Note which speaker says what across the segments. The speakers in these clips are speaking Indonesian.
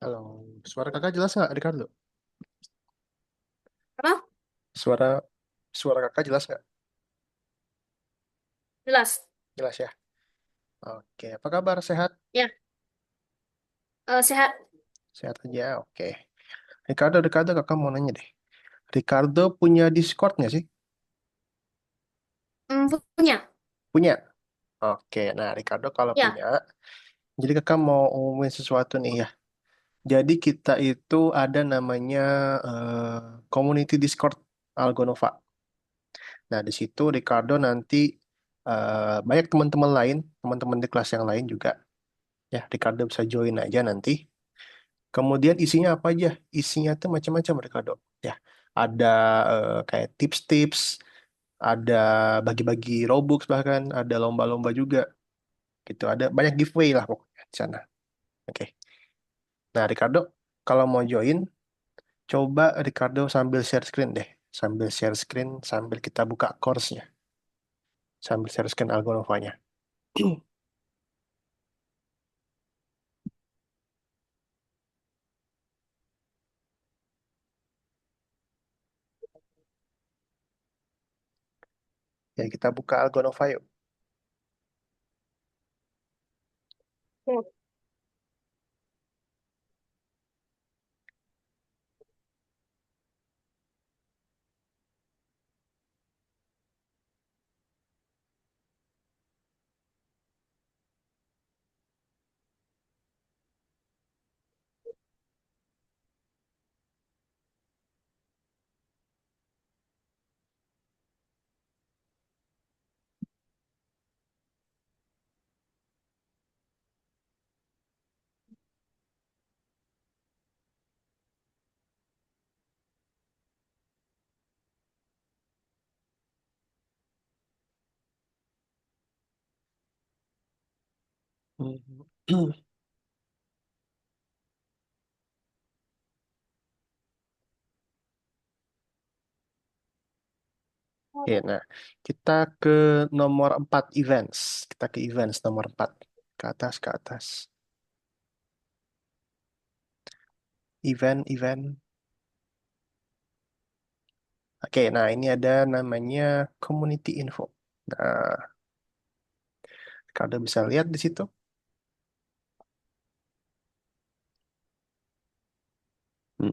Speaker 1: Halo, suara kakak jelas nggak, Ricardo?
Speaker 2: Apa?
Speaker 1: Suara suara kakak jelas nggak?
Speaker 2: Jelas.
Speaker 1: Jelas ya. Oke, apa kabar? Sehat?
Speaker 2: Ya, sehat.
Speaker 1: Sehat aja. Oke. Ricardo, kakak mau nanya deh. Ricardo punya Discord nggak sih?
Speaker 2: Punya.
Speaker 1: Punya. Oke, nah Ricardo kalau punya,
Speaker 2: Ya.
Speaker 1: jadi kakak mau umumin sesuatu nih ya. Jadi kita itu ada namanya community Discord Algonova. Nah di situ Ricardo nanti banyak teman-teman lain, teman-teman di kelas yang lain juga. Ya, Ricardo bisa join aja nanti. Kemudian isinya apa aja? Isinya tuh macam-macam mereka dok. Ya, ada kayak tips-tips, ada bagi-bagi Robux bahkan, ada lomba-lomba juga. Gitu, ada banyak giveaway lah pokoknya di sana. Oke. Nah, Ricardo, kalau mau join, coba Ricardo sambil share screen deh. Sambil share screen, sambil kita buka course-nya. Sambil share screen Algonovanya. Ya, kita buka Algonova yuk.
Speaker 2: Hmm.
Speaker 1: Oke, nah kita ke nomor 4 events. Kita ke events nomor 4. Ke atas, ke atas. Event. Oke, nah ini ada namanya community info. Nah, kalian bisa lihat di situ. Hmm.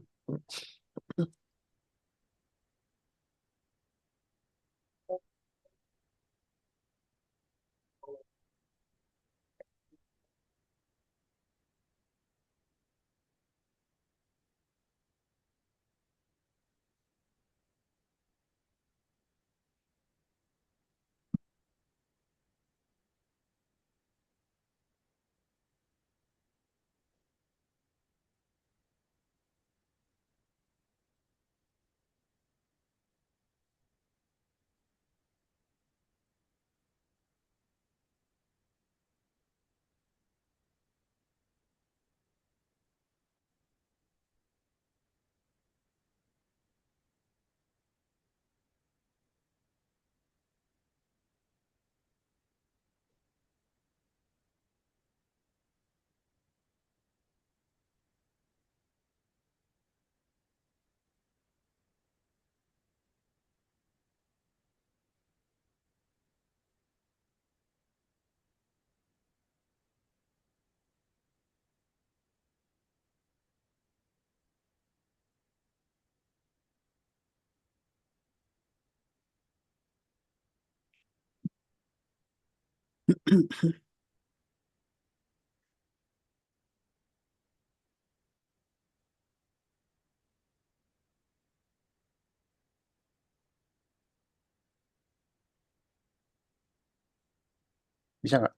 Speaker 1: Bisa nggak?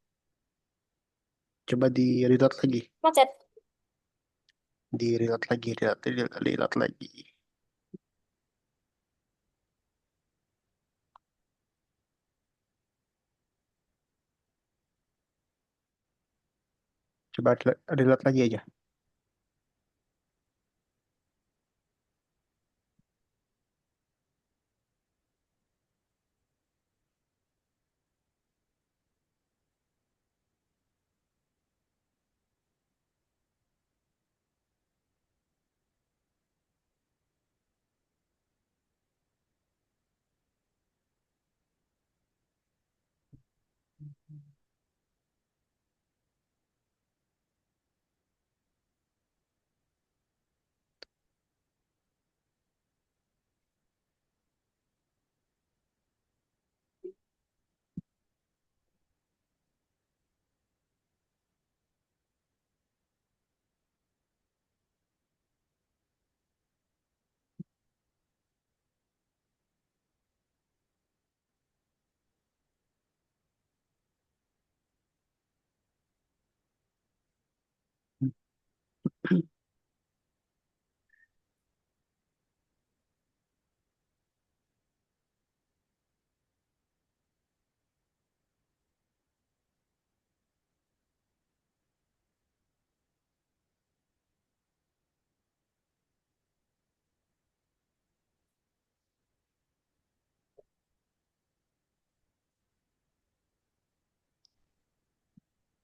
Speaker 1: Coba di reload lagi.
Speaker 2: Macet.
Speaker 1: Di reload lagi, reload lagi. Coba reload lagi aja.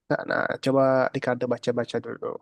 Speaker 1: Nah, coba Ricardo baca-baca dulu.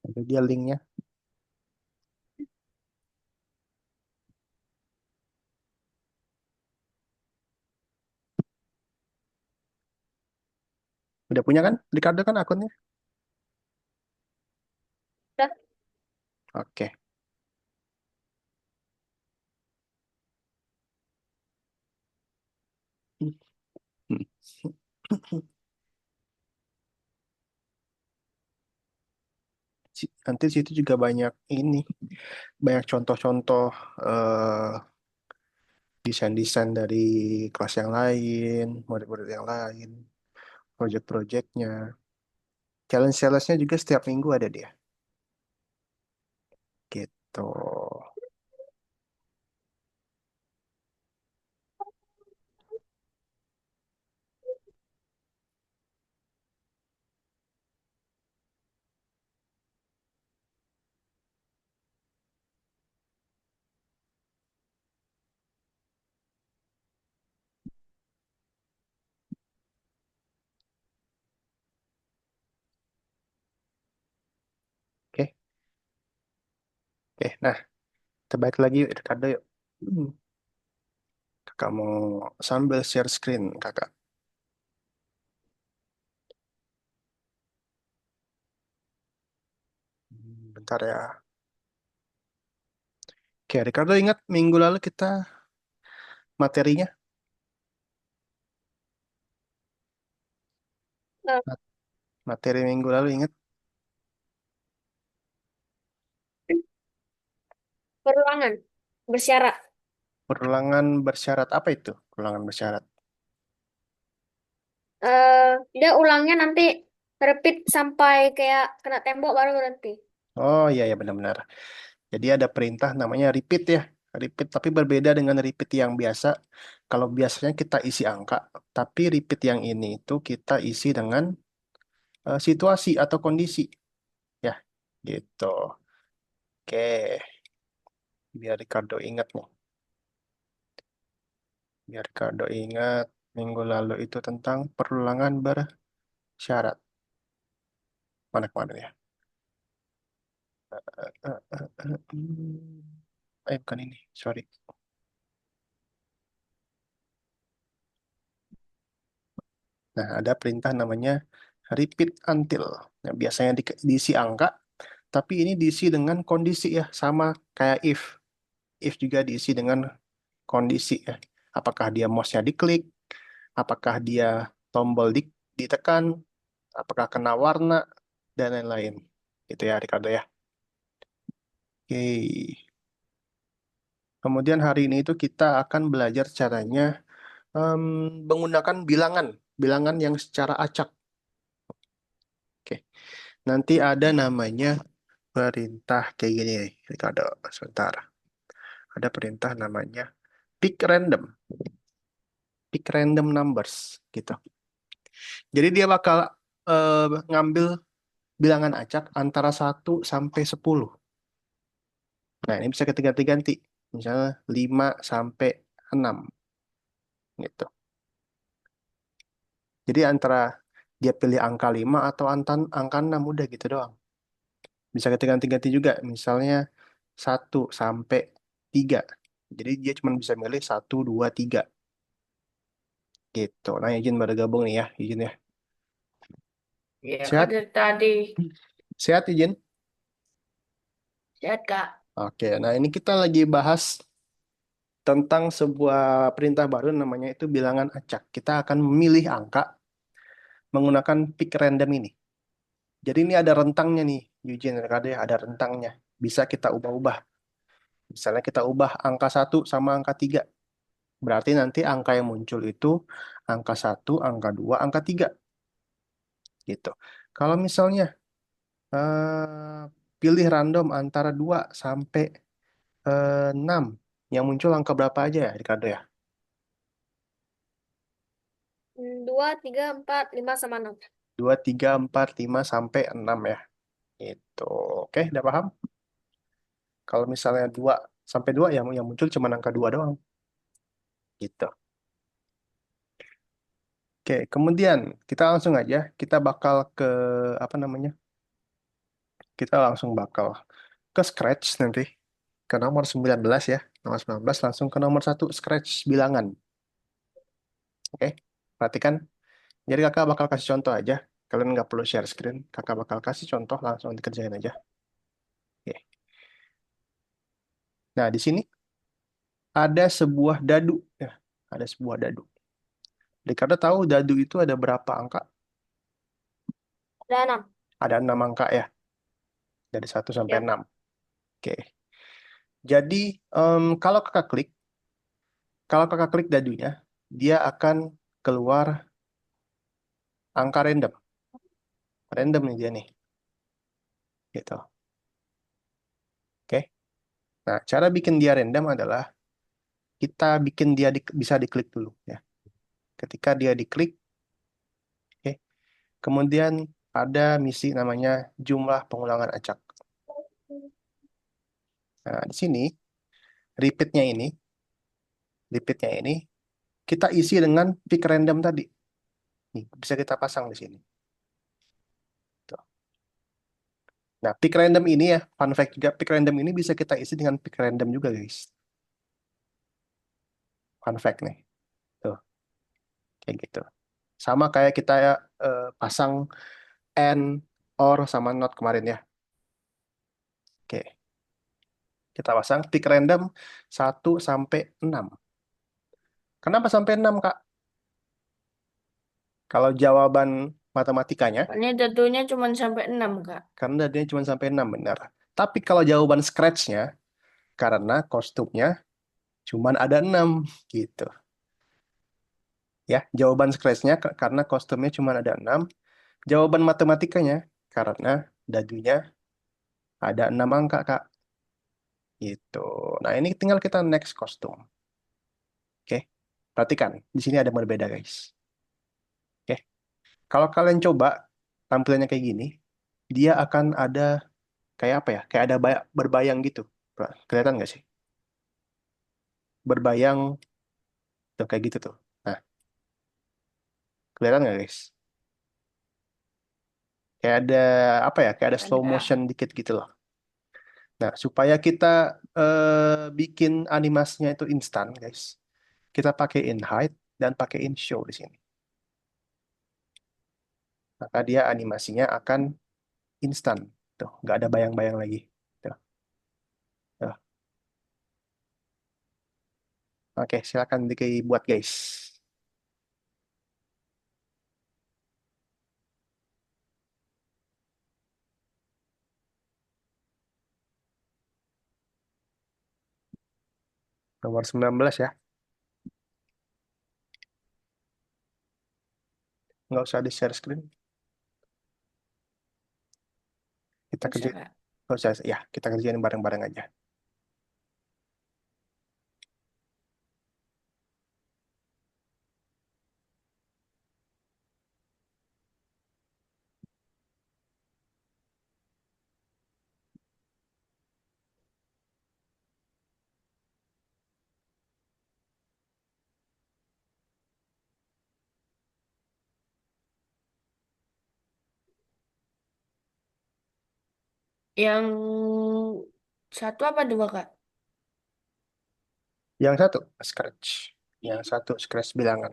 Speaker 1: Ada dia linknya. Udah punya kan? Ricardo kan akunnya?
Speaker 2: Udah.
Speaker 1: Oke. Nanti situ juga banyak ini, banyak contoh-contoh eh, desain-desain dari kelas yang lain, murid-murid yang lain, project-projectnya. Challenge-challenge-nya juga setiap minggu ada dia. Gitu. Oke. Oke. Nah, terbaik lagi yuk, Ricardo yuk. Hmm. Kakak mau sambil share screen, kakak. Bentar ya. Oke, Ricardo ingat minggu lalu kita materinya?
Speaker 2: Nah,
Speaker 1: Materi minggu lalu ingat?
Speaker 2: perulangan bersyarat.
Speaker 1: Perulangan bersyarat apa itu? Perulangan bersyarat.
Speaker 2: Dia ulangnya nanti repeat sampai kayak kena tembok baru berhenti.
Speaker 1: Oh iya ya benar-benar. Jadi ada perintah namanya repeat ya. Repeat tapi berbeda dengan repeat yang biasa. Kalau biasanya kita isi angka, tapi repeat yang ini itu kita isi dengan situasi atau kondisi ya. Gitu. Oke, biar Ricardo ingat nih. Biar Ricardo ingat minggu lalu itu tentang perulangan bersyarat. Mana kemarin ya? Bukan ini, sorry. Nah, ada perintah namanya repeat until. Nah, biasanya diisi angka, tapi ini diisi dengan kondisi ya, sama kayak if. If juga diisi dengan kondisi ya. Apakah dia mouse-nya diklik, apakah dia tombol ditekan, apakah kena warna, dan lain-lain. Itu ya, Ricardo ya. Oke. Kemudian hari ini itu kita akan belajar caranya em, menggunakan bilangan, bilangan yang secara acak. Oke. Nanti ada namanya perintah kayak gini nih, Ricardo. Sebentar. Ada perintah namanya pick random numbers gitu. Jadi dia bakal ngambil bilangan acak antara 1 sampai 10. Nah, ini bisa kita ganti-ganti. Misalnya 5 sampai 6 gitu. Jadi antara dia pilih angka 5 atau angka 6 udah gitu doang. Bisa kita ganti-ganti juga. Misalnya 1 sampai 3. Jadi dia cuma bisa milih 1, 2, 3 gitu. Nah, izin baru gabung nih ya, izin ya.
Speaker 2: Ya, kak
Speaker 1: Sehat?
Speaker 2: dari tadi.
Speaker 1: Sehat izin?
Speaker 2: Sehat, Kak.
Speaker 1: Oke, nah ini kita lagi bahas tentang sebuah perintah baru namanya itu bilangan acak. Kita akan memilih angka menggunakan pick random ini. Jadi ini ada rentangnya nih, Eugene dan Kade, ada rentangnya. Bisa kita ubah-ubah. Misalnya kita ubah angka 1 sama angka 3. Berarti nanti angka yang muncul itu angka 1, angka 2, angka 3 gitu. Kalau misalnya pilih random antara 2 sampai 6, yang muncul angka berapa aja ya, Ricardo ya?
Speaker 2: 2, 3, 4, 5, sama 6.
Speaker 1: 2, 3, 4, 5 sampai 6 ya. Itu. Oke, udah paham? Kalau misalnya 2 sampai 2, yang muncul cuma angka 2 doang. Gitu. Oke, kemudian kita langsung aja, kita bakal ke, apa namanya, kita langsung bakal ke scratch nanti, ke nomor 19 ya. Nomor 19 langsung ke nomor 1, scratch bilangan. Oke, perhatikan. Jadi kakak bakal kasih contoh aja. Kalian nggak perlu share screen. Kakak bakal kasih contoh, langsung dikerjain aja. Oke. Nah, di sini ada sebuah dadu. Ya, ada sebuah dadu. Ricardo tahu dadu itu ada berapa angka?
Speaker 2: Ada 6.
Speaker 1: Ada 6 angka ya, dari 1 sampai
Speaker 2: Yap.
Speaker 1: 6. Oke. Jadi, kalau kakak klik dadunya, dia akan keluar angka random. Random nih dia nih. Gitu. Oke. Nah, cara bikin dia random adalah kita bikin dia bisa diklik dulu ya. Ketika dia diklik, oke. Kemudian ada misi namanya jumlah pengulangan acak. Nah, di sini repeatnya ini, repeatnya ini kita isi dengan pick random tadi. Nih, bisa kita pasang di sini. Tuh. Nah, pick random ini ya, fun fact juga, pick random ini bisa kita isi dengan pick random juga, guys. Fun fact nih. Tuh, kayak gitu. Sama kayak kita pasang and, or, sama not kemarin ya. Oke, kita pasang pick random 1 sampai 6. Kenapa sampai 6, Kak? Kalau jawaban matematikanya,
Speaker 2: Soalnya tentunya cuma sampai 6, Kak.
Speaker 1: karena dia cuma sampai 6 benar. Tapi kalau jawaban scratch-nya, karena kostumnya cuma ada 6 gitu. Ya, jawaban scratch-nya karena kostumnya cuma ada 6. Jawaban matematikanya karena dadunya ada 6 angka, Kak. Gitu. Nah, ini tinggal kita next kostum. Oke. Perhatikan, di sini ada yang berbeda, guys. Oke. Kalau kalian coba tampilannya kayak gini, dia akan ada kayak apa ya? Kayak ada berbayang gitu. Kelihatan nggak sih? Berbayang tuh kayak gitu tuh. Nah, kelihatan nggak, guys? Kayak ada apa ya? Kayak ada slow motion
Speaker 2: Ada.
Speaker 1: dikit gitu loh. Nah, supaya kita bikin animasinya itu instan, guys. Kita pakai in hide dan pakai in show di sini. Maka dia animasinya akan instan. Tuh, nggak ada bayang-bayang lagi. Tuh, tuh. Oke, silakan dibuat, guys. Nomor 19 ya. Nggak usah di-share screen. Kita kerja,
Speaker 2: Bisa, Kak.
Speaker 1: nggak usah, ya, kita kerjain bareng-bareng aja.
Speaker 2: Yang satu apa dua, Kak?
Speaker 1: Yang satu scratch. Yang satu scratch bilangan.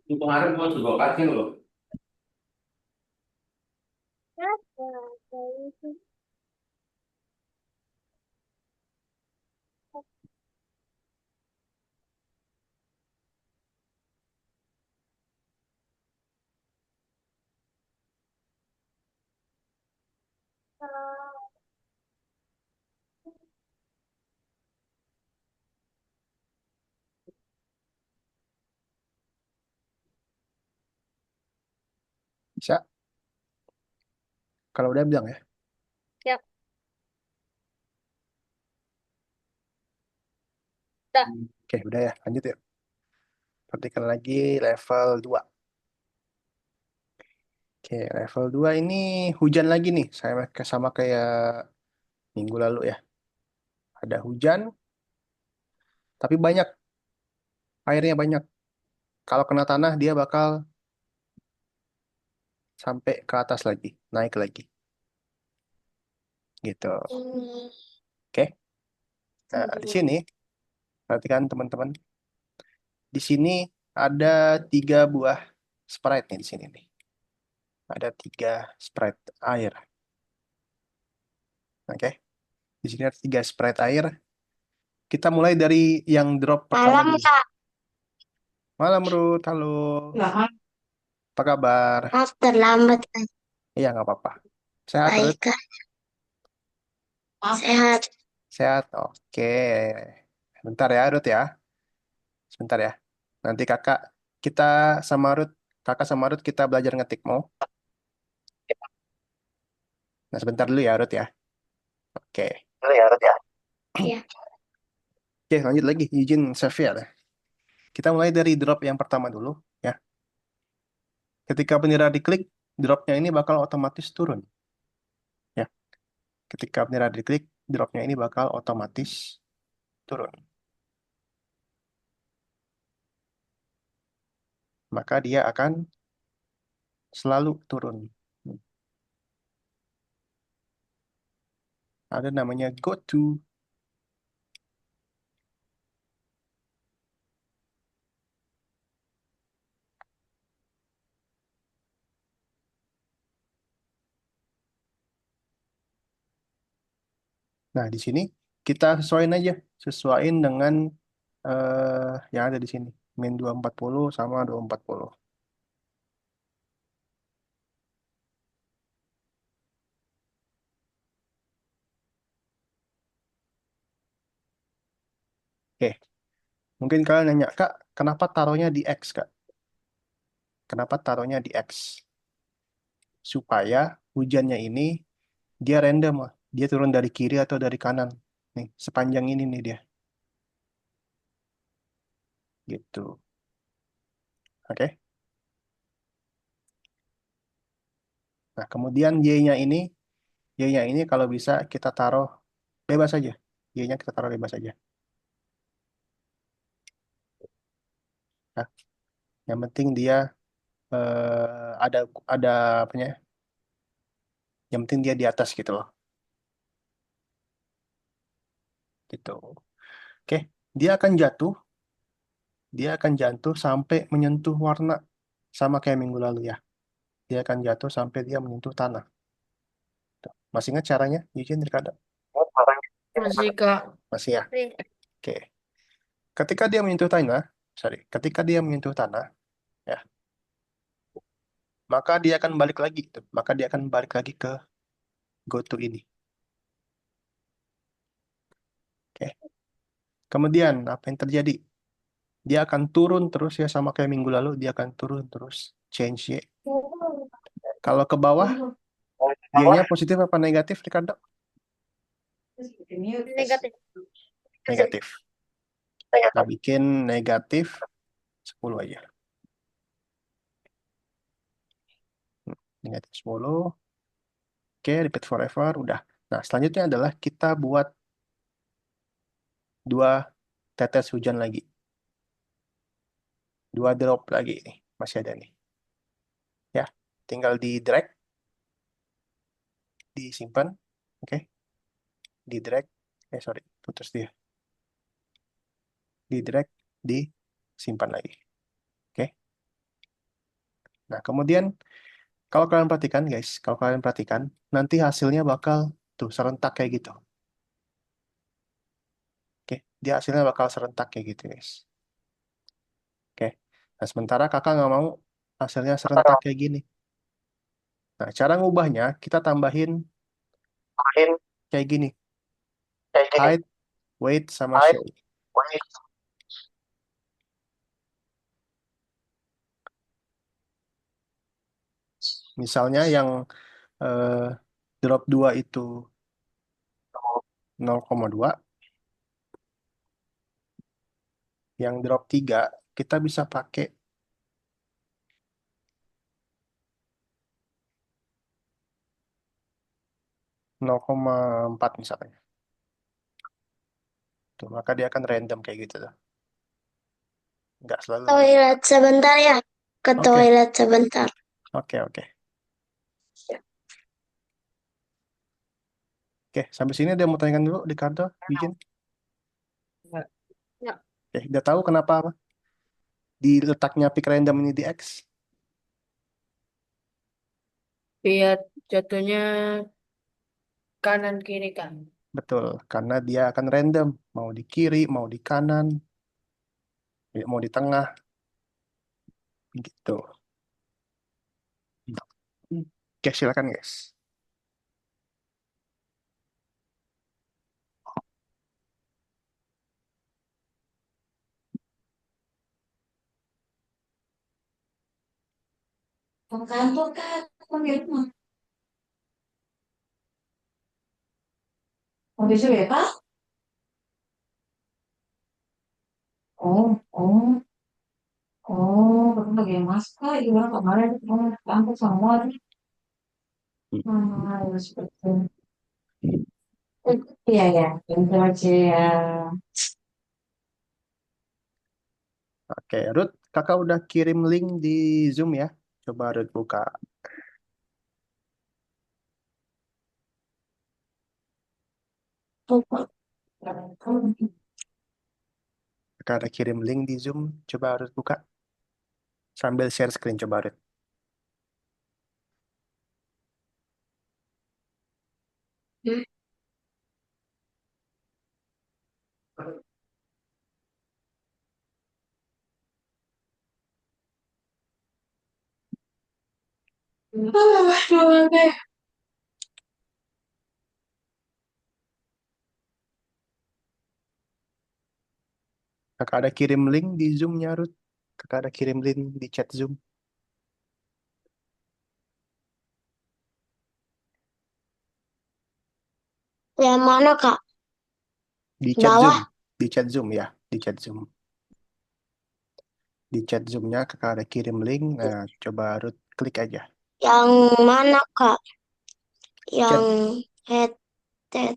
Speaker 1: Itu kemarin gua juga kacil loh. Bisa. Kalau udah bilang ya.
Speaker 2: Ya, udah.
Speaker 1: Oke, udah ya. Lanjut ya. Perhatikan lagi level 2. Oke, level 2 ini hujan lagi nih. Saya sama kayak minggu lalu ya. Ada hujan, tapi banyak. Airnya banyak. Kalau kena tanah, dia bakal sampai ke atas lagi. Naik lagi. Gitu. Oke. Nah, di sini, perhatikan teman-teman. Di sini ada 3 buah sprite nih di sini nih. Ada 3 sprite air. Oke. Di sini ada 3 sprite air. Kita mulai dari yang drop pertama
Speaker 2: Malam,
Speaker 1: dulu.
Speaker 2: Kak.
Speaker 1: Malam, Ruth. Halo. Apa kabar?
Speaker 2: Maaf terlambat, Kak.
Speaker 1: Iya, nggak apa-apa. Sehat,
Speaker 2: Baik,
Speaker 1: Ruth?
Speaker 2: Kak. Sehat.
Speaker 1: Sehat. Oke. Bentar ya, Ruth ya. Sebentar ya. Nanti kita sama Ruth, kakak sama Ruth kita belajar ngetik mau. Nah, sebentar dulu ya, Ruth ya. Oke.
Speaker 2: Oh ya, Rut ya. Iya.
Speaker 1: Oke, lanjut lagi. Izin save ya. Kita mulai dari drop yang pertama dulu, ya. Ketika bendera diklik, dropnya ini bakal otomatis turun, ya. Ketika bendera diklik, dropnya ini bakal otomatis turun. Maka dia akan selalu turun. Ada namanya go to. Nah, di sini kita sesuaiin aja, sesuaiin dengan yang ada di sini. Min 240 sama 240. Oke, mungkin kalian nanya, Kak, kenapa taruhnya di X, Kak? Kenapa taruhnya di X? Supaya hujannya ini dia random, ah. Dia turun dari kiri atau dari kanan. Nih, sepanjang ini nih dia. Gitu. Oke. Nah, kemudian Y-nya ini kalau bisa kita taruh bebas aja. Y-nya kita taruh bebas aja. Nah, yang penting dia ada apanya? Yang penting dia di atas gitu loh. Gitu. Oke, dia akan jatuh dia akan jatuh sampai menyentuh warna. Sama kayak minggu lalu ya. Dia akan jatuh sampai dia menyentuh tanah. Tuh. Masih ingat caranya, Yujin, Ricardo?
Speaker 2: Masih, Kak.
Speaker 1: Masih ya?
Speaker 2: Nih.
Speaker 1: Oke. Ketika dia menyentuh tanah, sorry, ketika dia menyentuh tanah, ya, maka dia akan balik lagi. Tuh. Maka dia akan balik lagi ke GoTo ini. Oke. Kemudian, apa yang terjadi? Dia akan turun terus ya, sama kayak minggu lalu, dia akan turun terus. Change Y. Kalau ke bawah, Y-nya positif apa negatif, Ricardo?
Speaker 2: Negatif.
Speaker 1: Negatif. Kita bikin negatif 10 aja. Negatif 10. Oke, repeat forever. Udah. Nah, selanjutnya adalah kita buat dua tetes hujan lagi. Dua drop lagi nih. Masih ada nih. Ya, tinggal di drag, disimpan. Oke, di drag. Sorry, putus dia. Di drag, disimpan lagi. Oke. Nah, kemudian kalau kalian perhatikan, guys, kalau kalian perhatikan, nanti hasilnya bakal tuh serentak kayak gitu. Oke, dia hasilnya bakal serentak kayak gitu, guys. Oke. Nah, sementara kakak nggak mau hasilnya serentak kayak gini. Nah, cara ngubahnya, kita tambahin kayak gini. Height, weight, sama shape. Misalnya yang eh, drop 2 itu 0,2, yang drop 3 kita bisa pakai 0,4 misalnya. Tuh, maka dia akan random kayak gitu tuh. Nggak selalu.
Speaker 3: Toilet sebentar ya. Ke
Speaker 1: Oke,
Speaker 3: toilet sebentar.
Speaker 1: oke, oke. Oke, sampai sini ada yang mau tanyakan dulu, Ricardo, Eugene?
Speaker 2: Ya.
Speaker 1: Oke, udah tahu kenapa apa? Diletaknya pick random ini di X?
Speaker 2: Biar jatuhnya kanan kiri kan.
Speaker 1: Betul, karena dia akan random. Mau di kiri, mau di kanan, mau di tengah, gitu. Oke, silakan guys.
Speaker 3: Ke kantor kan, aku di rumah. Mau besok ya, Pak? Oh, oh, oh, pakai masker. Iya, kemarin ketemu di kantor semua. Ah, ya seperti iya ya, pintar aja ya.
Speaker 1: Oke, Ruth, kakak udah kirim link di Zoom ya. Coba Ruth buka. Kakak ada kirim link di Zoom. Coba Ruth buka. Sambil share screen, coba Ruth. Kakak ada kirim link di Zoom-nya, Ruth. Kakak ada kirim link di chat Zoom.
Speaker 3: Yang mana, Kak?
Speaker 1: Di chat Zoom.
Speaker 3: Bawah
Speaker 1: Di chat Zoom ya. Di chat Zoom. Di chat Zoom-nya kakak ada kirim link. Nah, coba Ruth klik aja.
Speaker 3: yang mana, Kak?
Speaker 1: Chat.
Speaker 3: Yang headset.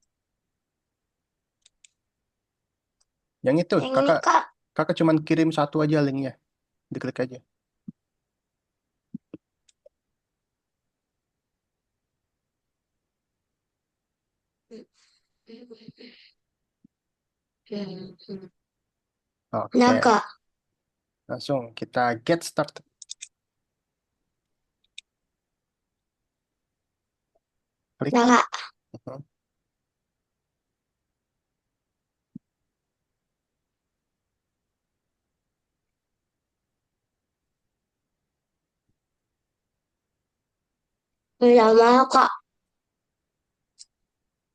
Speaker 1: Yang itu,
Speaker 3: Yang ini,
Speaker 1: kakak
Speaker 3: Kak.
Speaker 1: kakak cuman kirim satu aja linknya. Diklik aja.
Speaker 3: Nah,
Speaker 1: Oke.
Speaker 3: Kak.
Speaker 1: Langsung kita get started. Klik.
Speaker 2: Nah, Kak.
Speaker 1: Mhm.
Speaker 2: Nggak mau, Kak.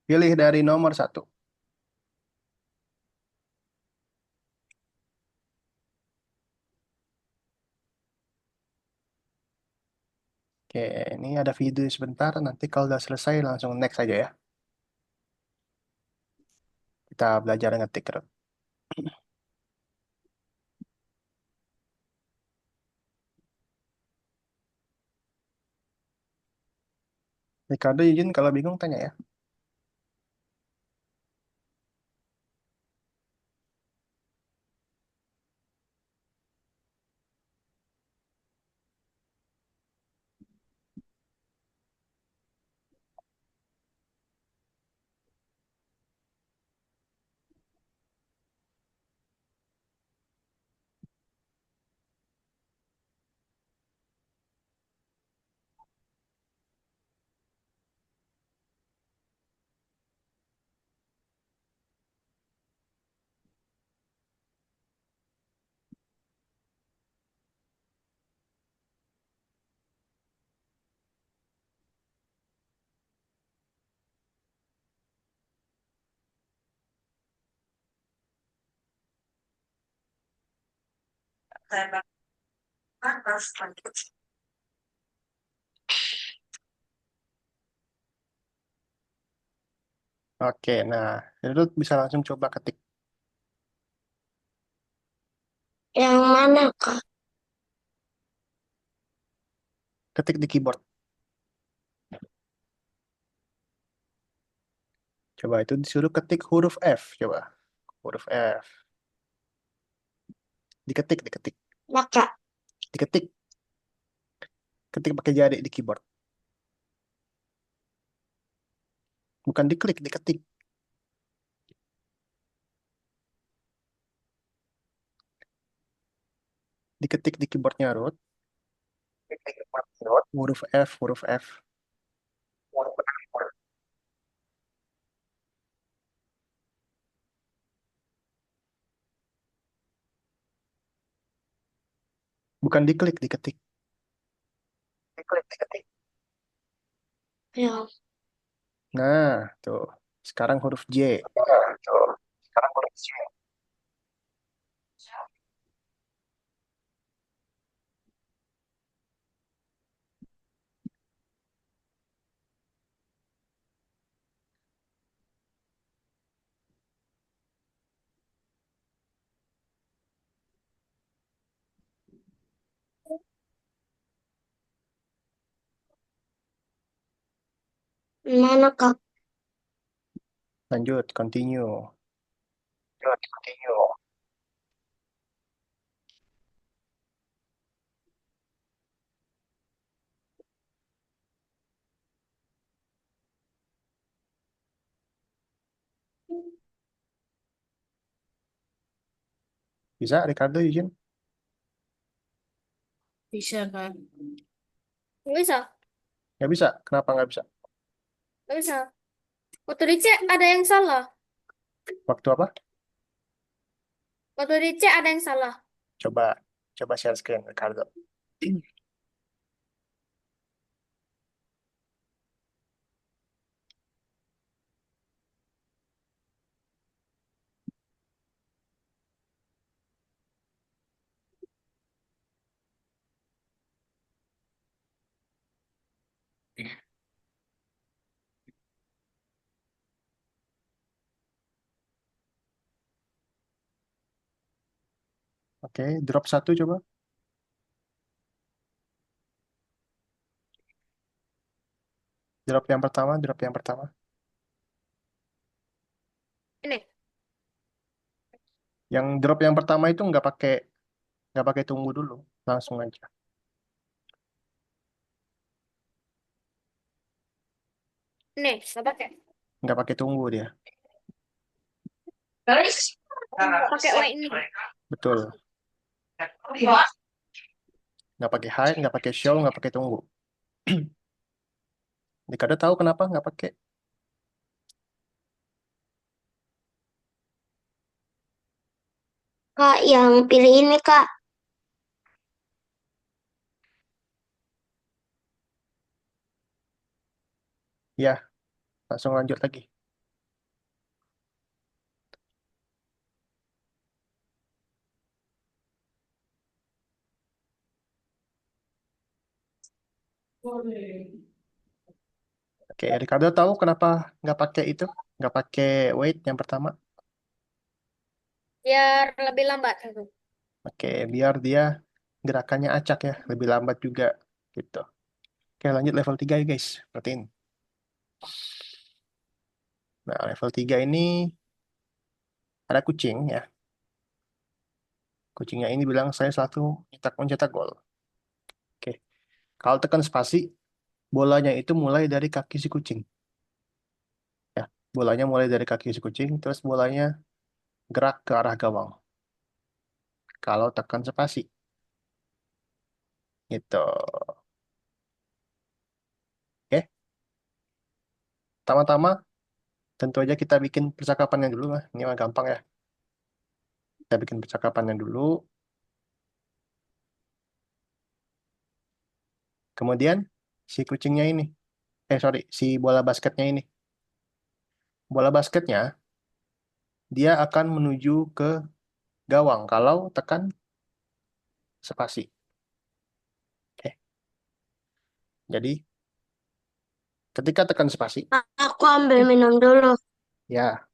Speaker 1: Pilih dari nomor 1. Oke, ini ada video sebentar. Nanti kalau udah selesai langsung next aja ya. Kita belajar ngetik. Ricardo izin kalau bingung tanya ya. Oke, nah itu bisa langsung coba ketik.
Speaker 2: Yang mana, Kak?
Speaker 1: Ketik di keyboard. Coba itu disuruh ketik huruf F. Coba huruf F. Diketik, diketik,
Speaker 2: Nah, Kak.
Speaker 1: diketik. Ketik pakai jari di keyboard. Bukan diklik, diketik. Diketik di keyboardnya Ruth. Huruf F, huruf F. Bukan diklik, diketik.
Speaker 2: Ya.
Speaker 1: Nah, tuh. Sekarang huruf J.
Speaker 2: Mana, Kak?
Speaker 1: Lanjut, continue. Bisa, Ricardo izin?
Speaker 3: Bisa kan?
Speaker 2: Nggak bisa.
Speaker 1: Nggak bisa. Kenapa nggak bisa?
Speaker 2: Nggak bisa. Waktu dicek ada yang salah.
Speaker 1: Waktu apa?
Speaker 2: Waktu dicek ada yang salah.
Speaker 1: Coba, coba share screen, Ricardo. Oke, drop satu coba. Drop yang pertama, drop yang pertama.
Speaker 2: Ini.
Speaker 1: Yang drop yang pertama itu nggak pakai tunggu dulu, langsung aja.
Speaker 2: Nih, nggak pakai.
Speaker 1: Nggak pakai tunggu dia.
Speaker 3: Terus?
Speaker 2: Pakai white ini.
Speaker 1: Betul.
Speaker 3: Iya.
Speaker 1: Nggak pakai hide, nggak pakai show, nggak pakai tunggu. Ricardo tahu kenapa nggak pakai?
Speaker 2: Kak, yang pilih ini, Kak.
Speaker 1: Ya, langsung lanjut lagi. Oke, Ricardo tahu kenapa nggak pakai itu? Nggak pakai wait yang pertama?
Speaker 2: Biar lebih lambat aku.
Speaker 1: Oke, biar dia gerakannya acak ya, lebih lambat juga gitu. Oke, lanjut level 3 ya guys. Perhatiin. Nah, level 3 ini ada kucing ya. Kucingnya ini bilang saya selalu mencetak gol. Oke, kalau tekan spasi, bolanya itu mulai dari kaki si kucing. Ya, bolanya mulai dari kaki si kucing, terus bolanya gerak ke arah gawang. Kalau tekan spasi, gitu. Oke, pertama-tama tentu aja kita bikin percakapannya dulu lah. Ini mah gampang ya. Kita bikin percakapannya dulu. Kemudian si kucingnya ini, sorry, si bola basketnya ini. Bola basketnya dia akan menuju ke gawang kalau tekan spasi. Oke, jadi ketika tekan spasi,
Speaker 2: Aku ambil minum dulu.
Speaker 1: ya,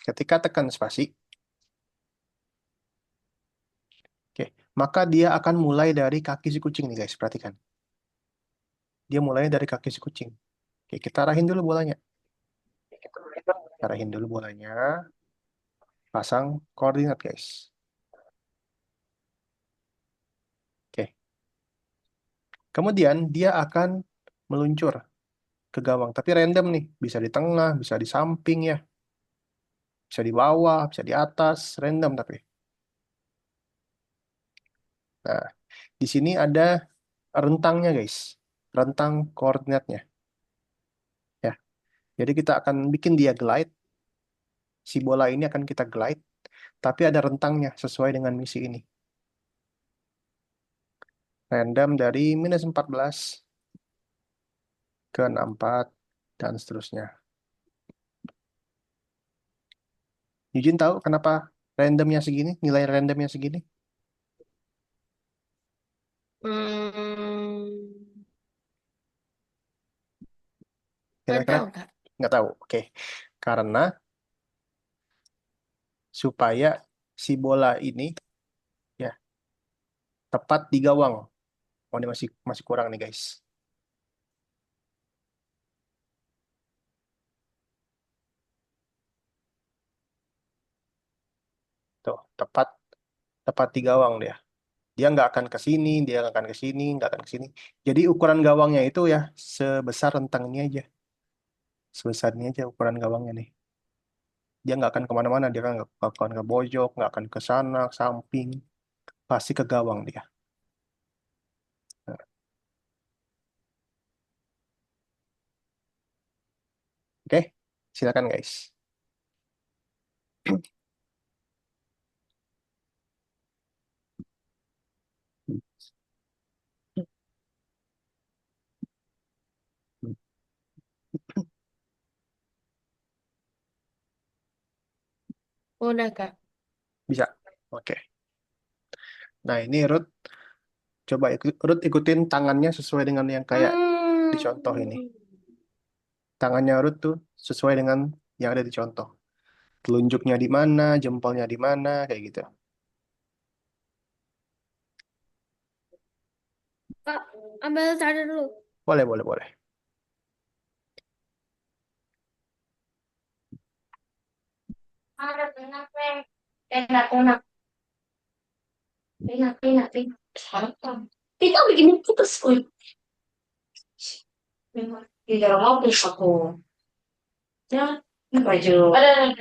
Speaker 1: ketika tekan spasi, oke, maka dia akan mulai dari kaki si kucing nih guys, perhatikan. Dia mulai dari kaki si kucing. Oke, kita arahin dulu bolanya. Arahin dulu bolanya, pasang koordinat guys. Oke, kemudian dia akan meluncur ke gawang, tapi random nih, bisa di tengah, bisa di samping ya, bisa di bawah, bisa di atas, random tapi. Nah, di sini ada rentangnya guys, rentang koordinatnya ya. Jadi kita akan bikin dia glide, si bola ini akan kita glide, tapi ada rentangnya sesuai dengan misi ini. Random dari -14 ke 64 dan seterusnya. Eugene tahu kenapa randomnya segini, nilai randomnya segini?
Speaker 2: Hmm, nggak
Speaker 1: Kira-kira
Speaker 2: tahu, Kak.
Speaker 1: nggak tahu. Oke, karena supaya si bola ini ya tepat di gawang. Oh, ini masih masih kurang nih guys. Tuh, tepat tepat di gawang dia. Dia nggak akan ke sini, dia nggak akan ke sini, nggak akan ke sini. Jadi ukuran gawangnya itu ya sebesar rentang ini aja. Sebesar ini aja ukuran gawangnya nih. Dia nggak akan kemana-mana, dia kan nggak akan ke pojok, nggak akan ke sana, ke samping. Pasti ke gawang dia. Nah, oke, silakan guys.
Speaker 2: Udah, Kak.
Speaker 1: Bisa. Oke. Nah, ini Ruth, coba Ruth ikutin tangannya sesuai dengan yang kayak dicontoh ini.
Speaker 2: Hmm.
Speaker 1: Tangannya Ruth tuh sesuai dengan yang ada di contoh. Telunjuknya di mana, jempolnya di mana, kayak gitu.
Speaker 2: Kak, ambil charger dulu.
Speaker 1: Boleh, boleh, boleh.
Speaker 3: Ada enak, Peng. Enak, enak. Enak, enak, enak. Sarapan. Kita begini putus, kuy. Di dalam mobil aku. Ya, ini baju. Ada.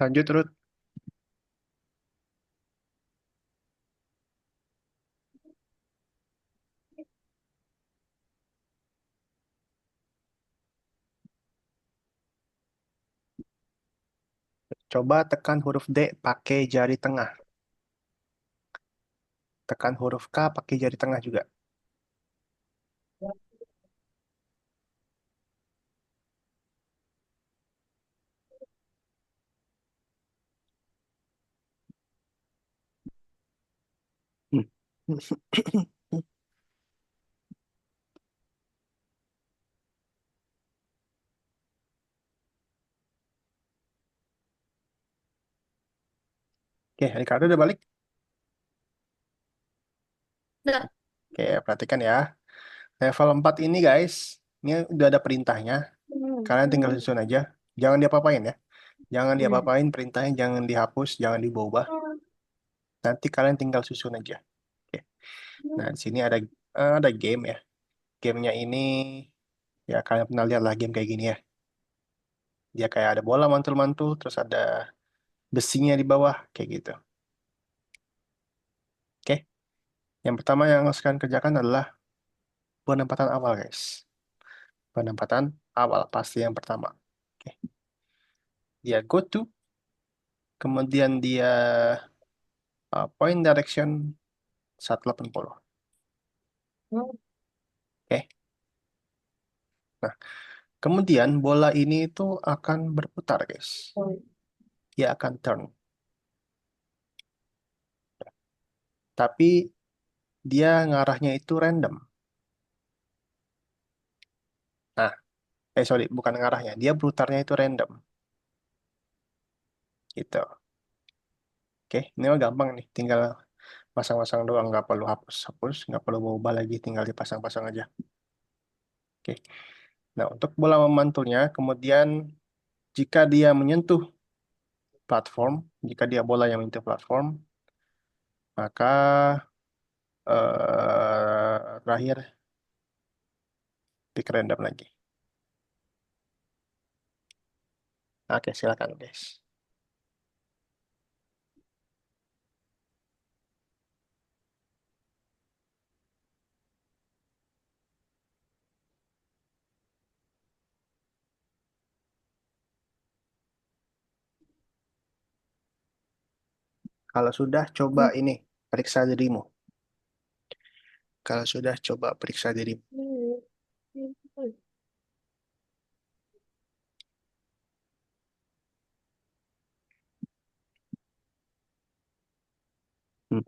Speaker 1: Lanjut, Ruth. Coba tekan huruf D pakai jari tengah. Tekan huruf K pakai jari tengah juga. Hmm. Oke, Ricardo udah balik.
Speaker 2: Udah.
Speaker 1: Oke, perhatikan ya. Level 4 ini guys, ini udah ada perintahnya. Kalian tinggal susun aja. Jangan diapa-apain ya. Jangan diapa-apain perintahnya, jangan dihapus, jangan diubah. Nanti kalian tinggal susun aja. Oke. Nah, di sini ada game ya. Gamenya ini ya kalian pernah lihat lah game kayak gini ya. Dia kayak ada bola mantul-mantul, terus ada besinya di bawah kayak gitu. Oke. Yang pertama yang harus kalian kerjakan adalah penempatan awal guys. Penempatan awal pasti yang pertama. Oke. Dia go to, kemudian dia point direction 180. Oke. Nah, kemudian bola ini itu akan berputar guys. Dia akan turn. Tapi dia ngarahnya itu random. Nah, sorry, bukan ngarahnya. Dia berputarnya itu random. Gitu. Oke, ini mah gampang nih. Tinggal pasang-pasang doang. Nggak perlu hapus-hapus. Nggak perlu ubah lagi. Tinggal dipasang-pasang aja. Oke. Nah, untuk bola memantulnya, kemudian jika dia menyentuh platform, jika dia bola yang menyentuh platform, maka terakhir pick random lagi. Oke, silakan guys. Kalau sudah, coba ini, periksa dirimu. Kalau sudah, coba periksa dirimu. Hmm.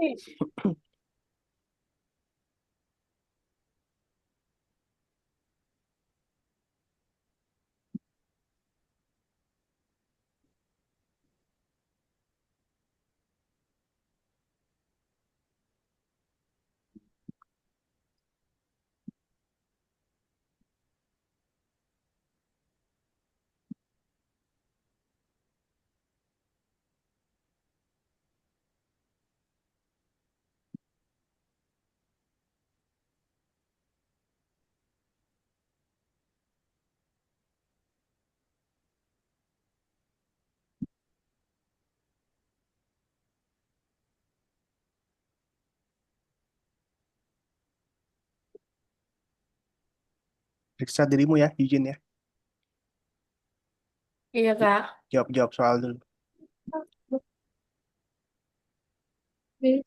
Speaker 1: Periksa dirimu ya, izin ya.
Speaker 2: Iya, Kak.
Speaker 1: Jawab-jawab soal dulu. Hmm.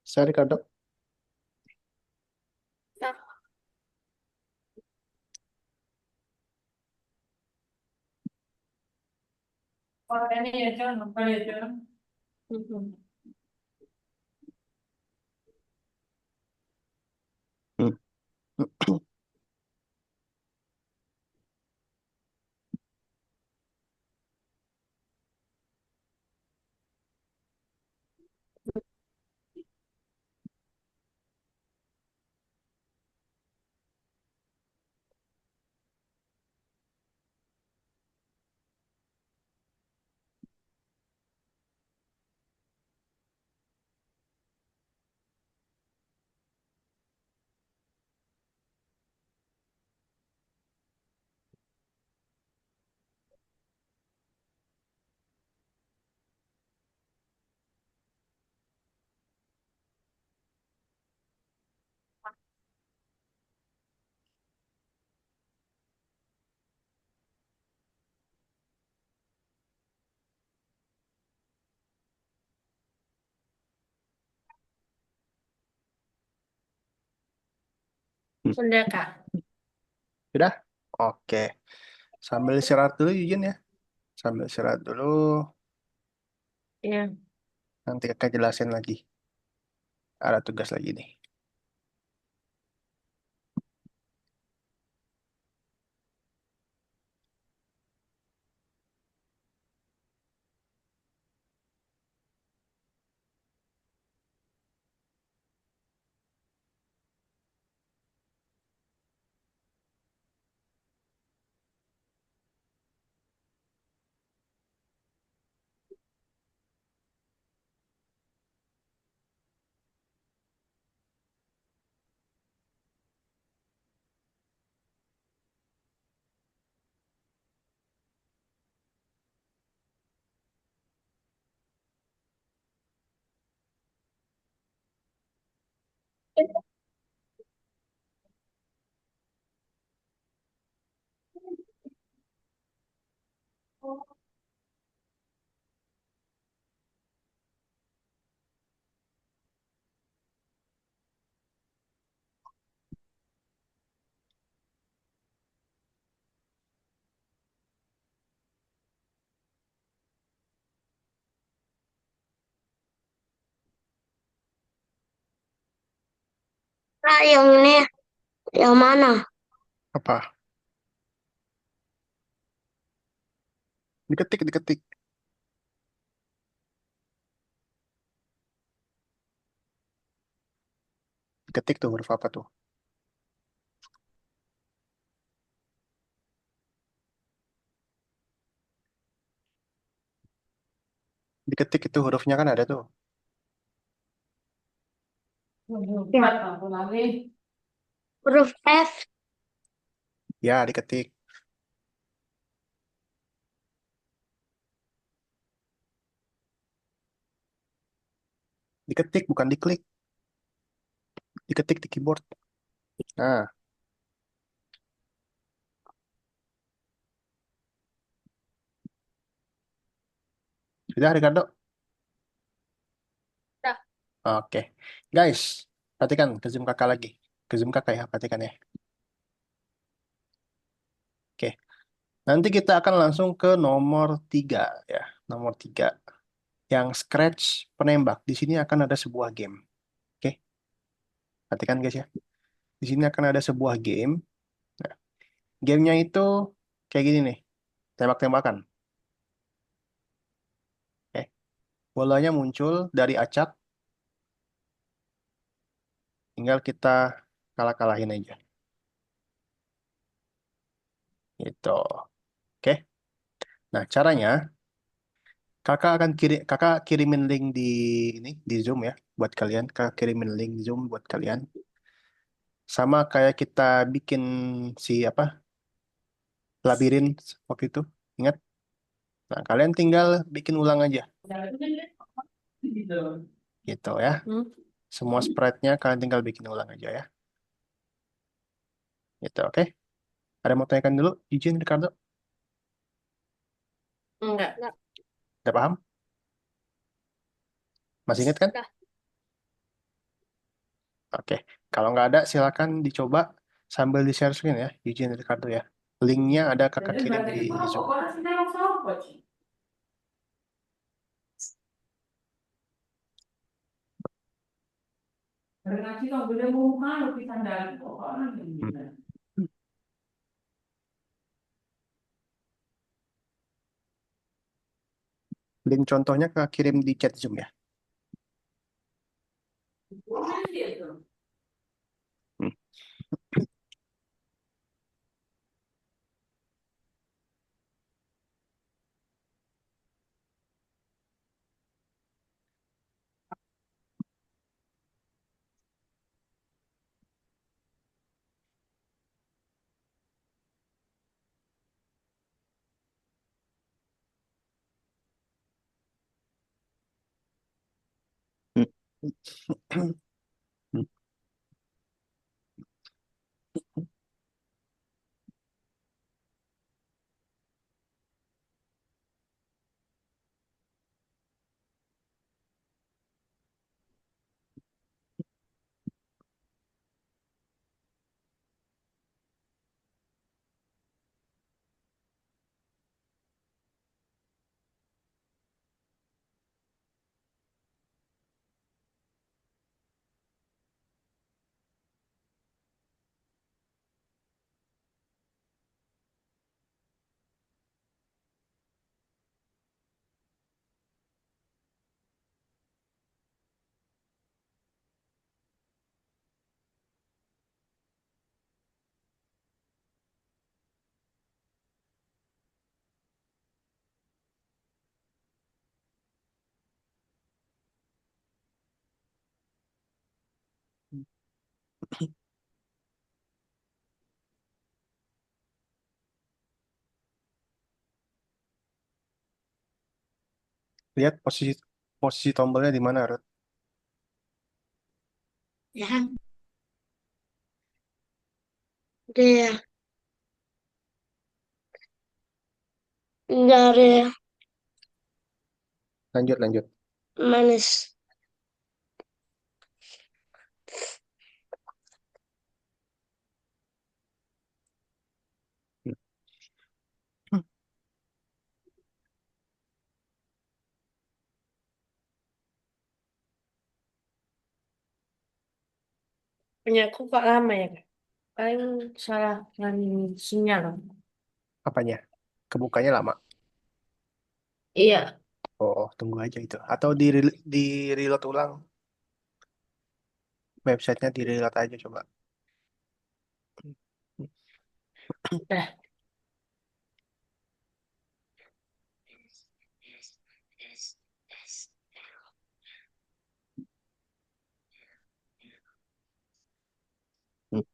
Speaker 1: Saya Ricardo.
Speaker 2: Nah, mhm.
Speaker 1: Hmm.
Speaker 2: Sudah, Kak.
Speaker 1: Sudah? Oke. Sambil istirahat dulu, izin ya. Sambil istirahat dulu.
Speaker 2: Iya.
Speaker 1: Nanti kakak jelasin lagi. Ada tugas lagi nih.
Speaker 2: Kak, yang ini, yang mana?
Speaker 1: Apa? Diketik, diketik. Diketik tuh huruf apa tuh? Diketik itu hurufnya kan ada tuh.
Speaker 2: Ya. Huruf F.
Speaker 1: Ya, diketik. Diketik, bukan diklik. Diketik di keyboard. Nah, sudah Ricardo?
Speaker 2: Dah.
Speaker 1: Oke. Guys, perhatikan ke Zoom kakak lagi. Ke Zoom kakak ya, perhatikan ya. Oke. Nanti kita akan langsung ke nomor 3 ya. Nomor 3. yang scratch penembak. Di sini akan ada sebuah game. Oke, perhatikan guys ya. Di sini akan ada sebuah game. Nah, gamenya itu kayak gini nih, tembak-tembakan. Oke, bolanya muncul dari acak, tinggal kita kalah-kalahin aja. Gitu. Oke. Nah, caranya kakak kirimin link di ini di Zoom ya buat kalian. Kakak kirimin link di Zoom buat kalian. Sama kayak kita bikin si apa labirin waktu itu. Ingat? Nah, kalian tinggal bikin ulang aja. Gitu ya.
Speaker 2: Hmm?
Speaker 1: Semua sprite-nya kalian tinggal bikin ulang aja ya. Gitu, oke? Ada yang mau tanyakan dulu? Izin, Ricardo?
Speaker 2: Enggak.
Speaker 1: Udah paham? Masih ingat kan?
Speaker 2: Dah.
Speaker 1: Oke. Kalau nggak ada, silakan dicoba sambil di-share screen ya. Izin, Ricardo ya. Linknya ada kakak kirim di Zoom. Hmm. Link contohnya kakak kirim di chat Zoom ya. Hmm. Hmm. Hmm. Lihat posisi posisi tombolnya di mana, Ruth?
Speaker 2: Ya, dia dari
Speaker 1: Lanjut, lanjut.
Speaker 2: manis.
Speaker 1: Hmm.
Speaker 2: Punya aku kok lama ya, Kak? Paling salah dengan sinyal.
Speaker 1: Apanya? Kebukanya lama.
Speaker 2: Iya.
Speaker 1: Oh, tunggu aja itu. Atau di reload ulang. Websitenya di reload aja coba.
Speaker 2: Dah.
Speaker 1: Hmm.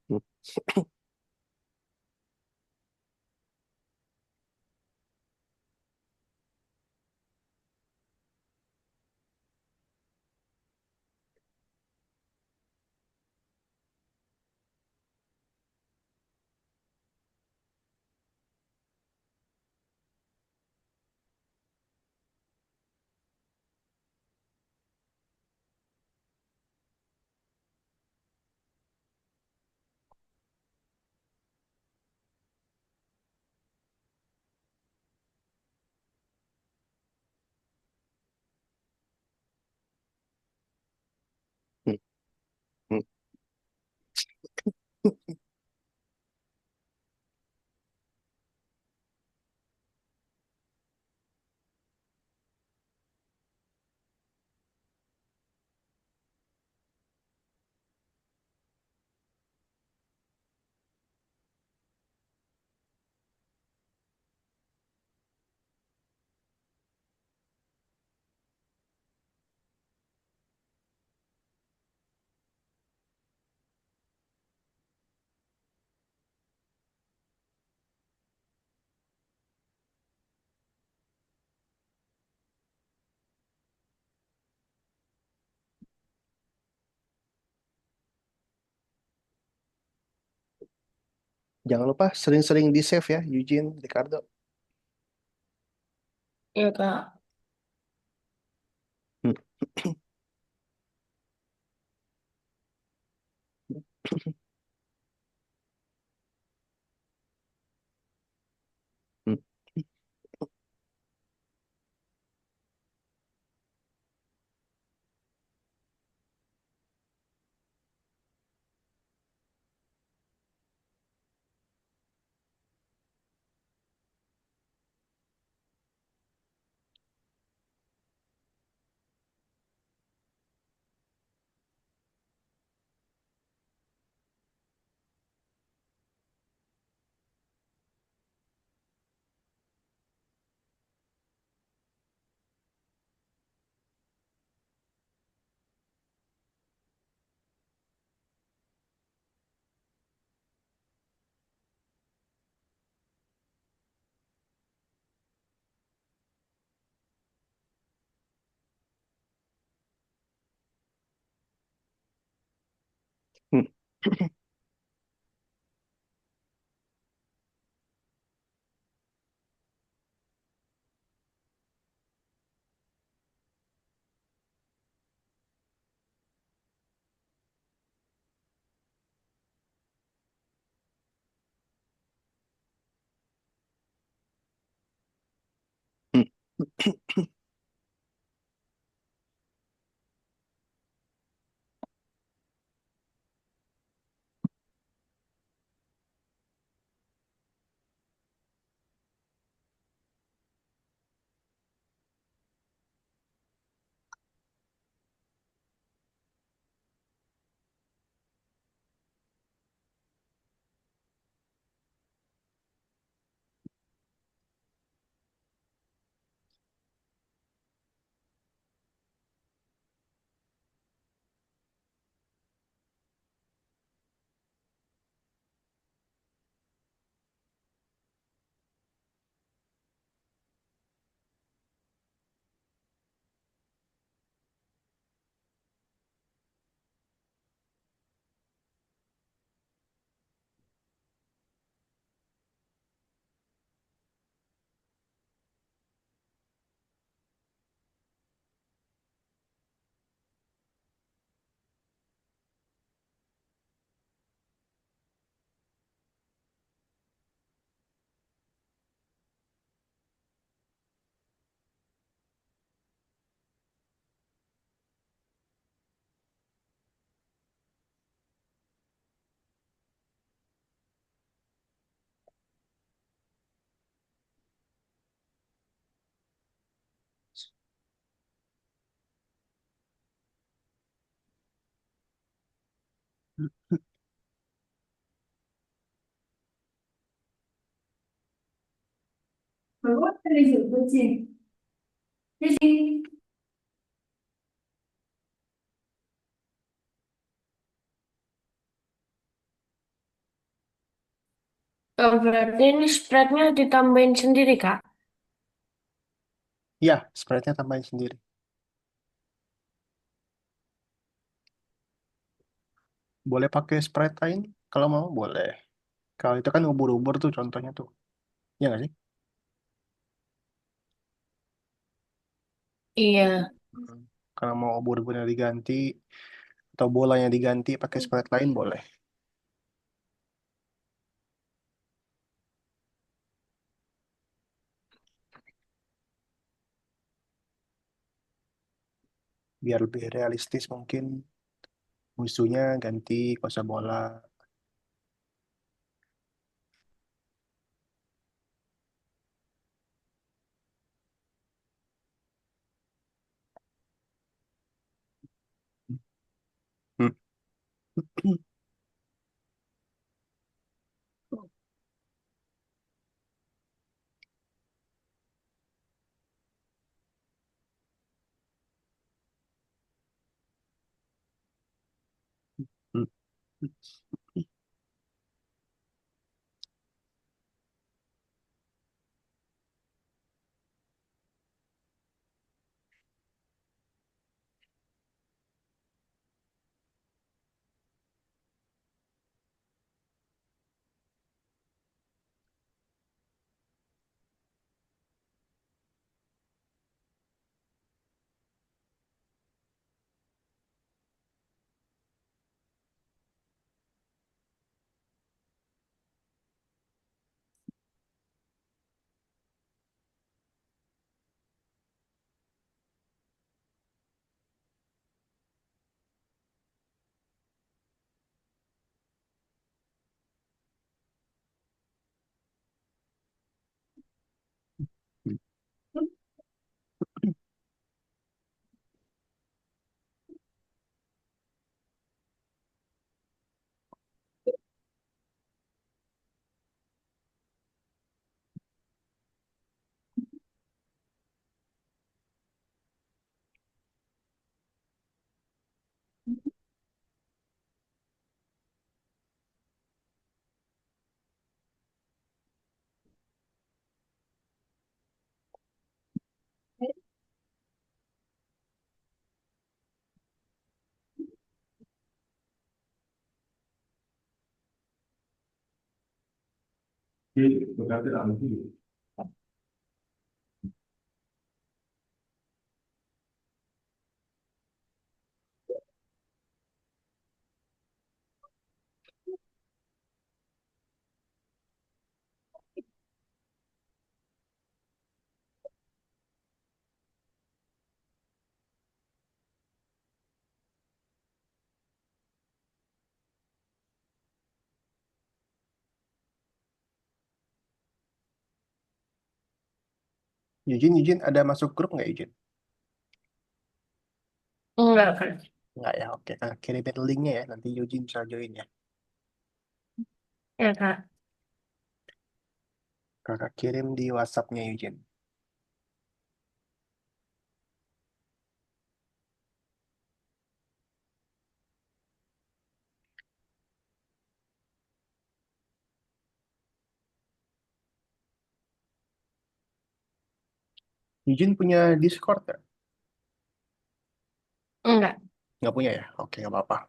Speaker 1: Hmm. Jangan lupa sering-sering di save ya, Eugene, Ricardo.
Speaker 3: Iya, Kak.
Speaker 1: Hmm. Hmm. Hmm. Hmm.
Speaker 3: Berapa kali kucing? Kucing. Oh, berarti ini spreadnya ditambahin sendiri, Kak?
Speaker 1: Ya, spreadnya tambahin sendiri. Boleh pakai spread lain kalau mau boleh. Kalau itu kan ubur-ubur tuh contohnya tuh. Ya nggak sih?
Speaker 3: Iya.
Speaker 1: Hmm. Kalau mau ubur-uburnya diganti atau bolanya diganti pakai spread lain boleh. Biar lebih realistis mungkin musuhnya ganti kosa bola. Hmm. Hmm. Eugene ada masuk grup nggak Eugene?
Speaker 2: Enggak, Kak.
Speaker 1: Nggak ya, oke. Nah, kirimin linknya ya, nanti Eugene bisa join ya.
Speaker 2: Ya, Kak.
Speaker 1: Kakak kirim di WhatsApp-nya Eugene. Eugene punya Discord nggak?
Speaker 2: Enggak.
Speaker 1: Nggak punya ya? Oke, nggak apa-apa.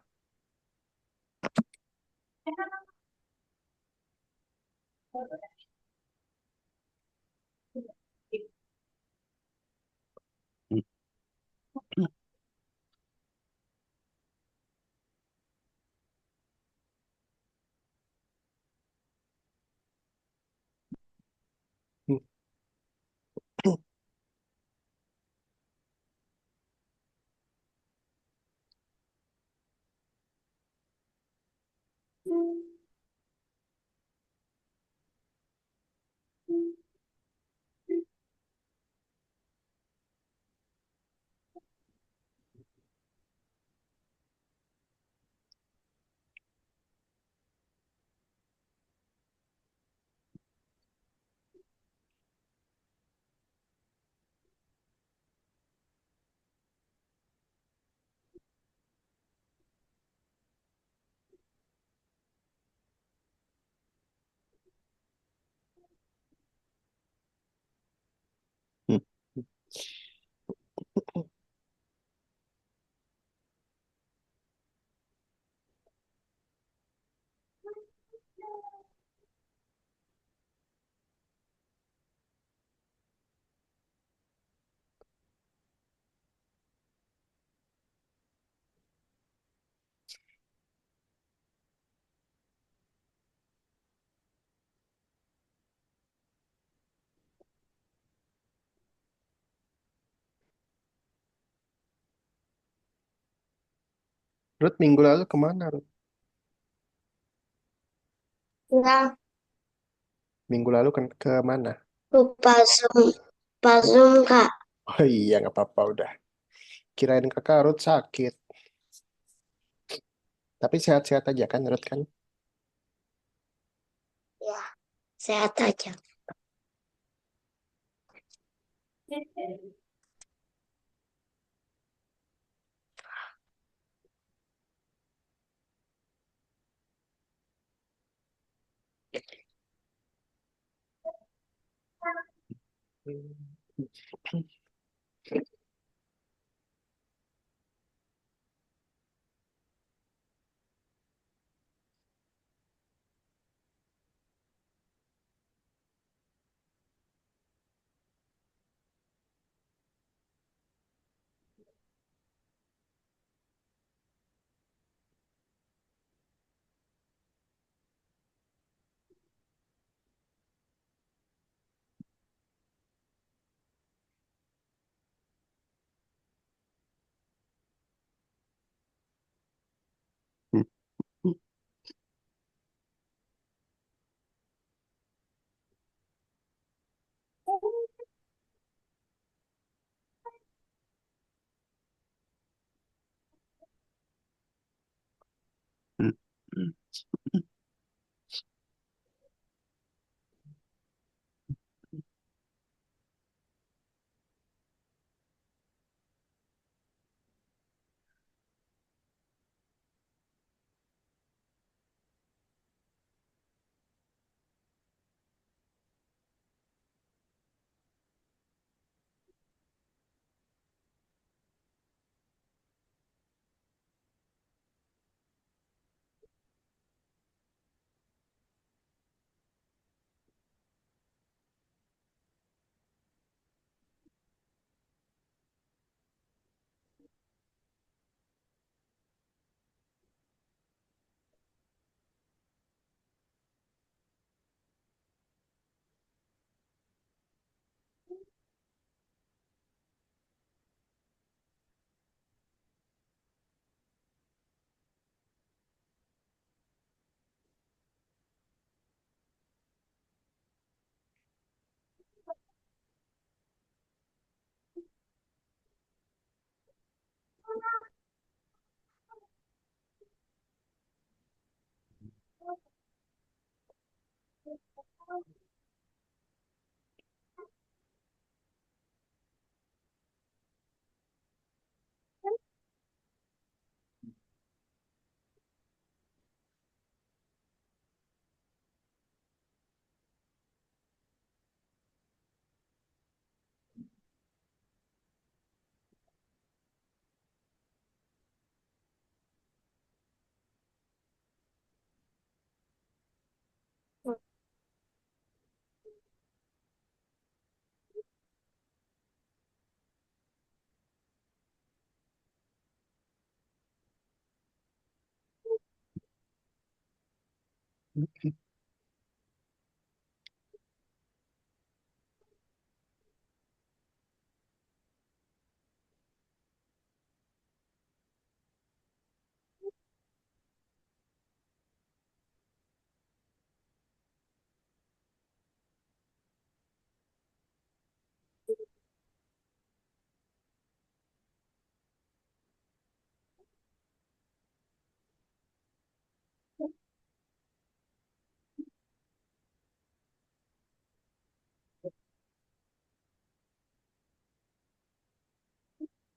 Speaker 1: Ruth minggu lalu kemana, Ruth?
Speaker 2: Enggak.
Speaker 1: Minggu lalu kan ke mana?
Speaker 2: Lupa Zoom. Lupa Zoom, Kak.
Speaker 1: Oh iya, nggak apa-apa udah. Kirain kakak Ruth sakit. Tapi sehat-sehat aja kan, Ruth kan?
Speaker 2: Ya, sehat aja.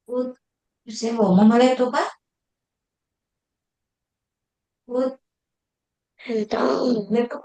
Speaker 3: Put, saya ngomong kali itu kan? Put, lihat ke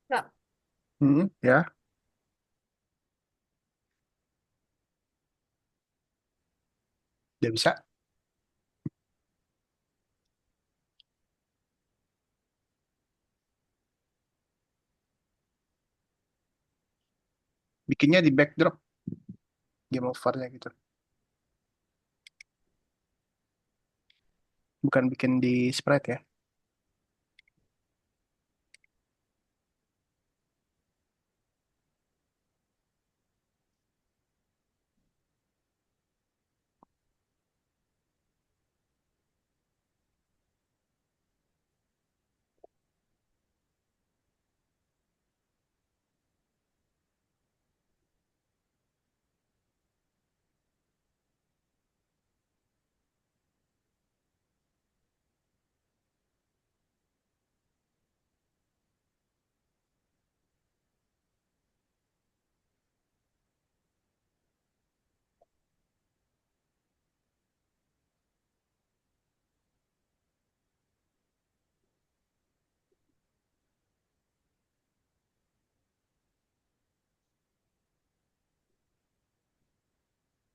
Speaker 2: Nggak.
Speaker 1: Ya, udah bisa. Bikinnya di backdrop game overnya gitu. Bukan bikin di sprite ya.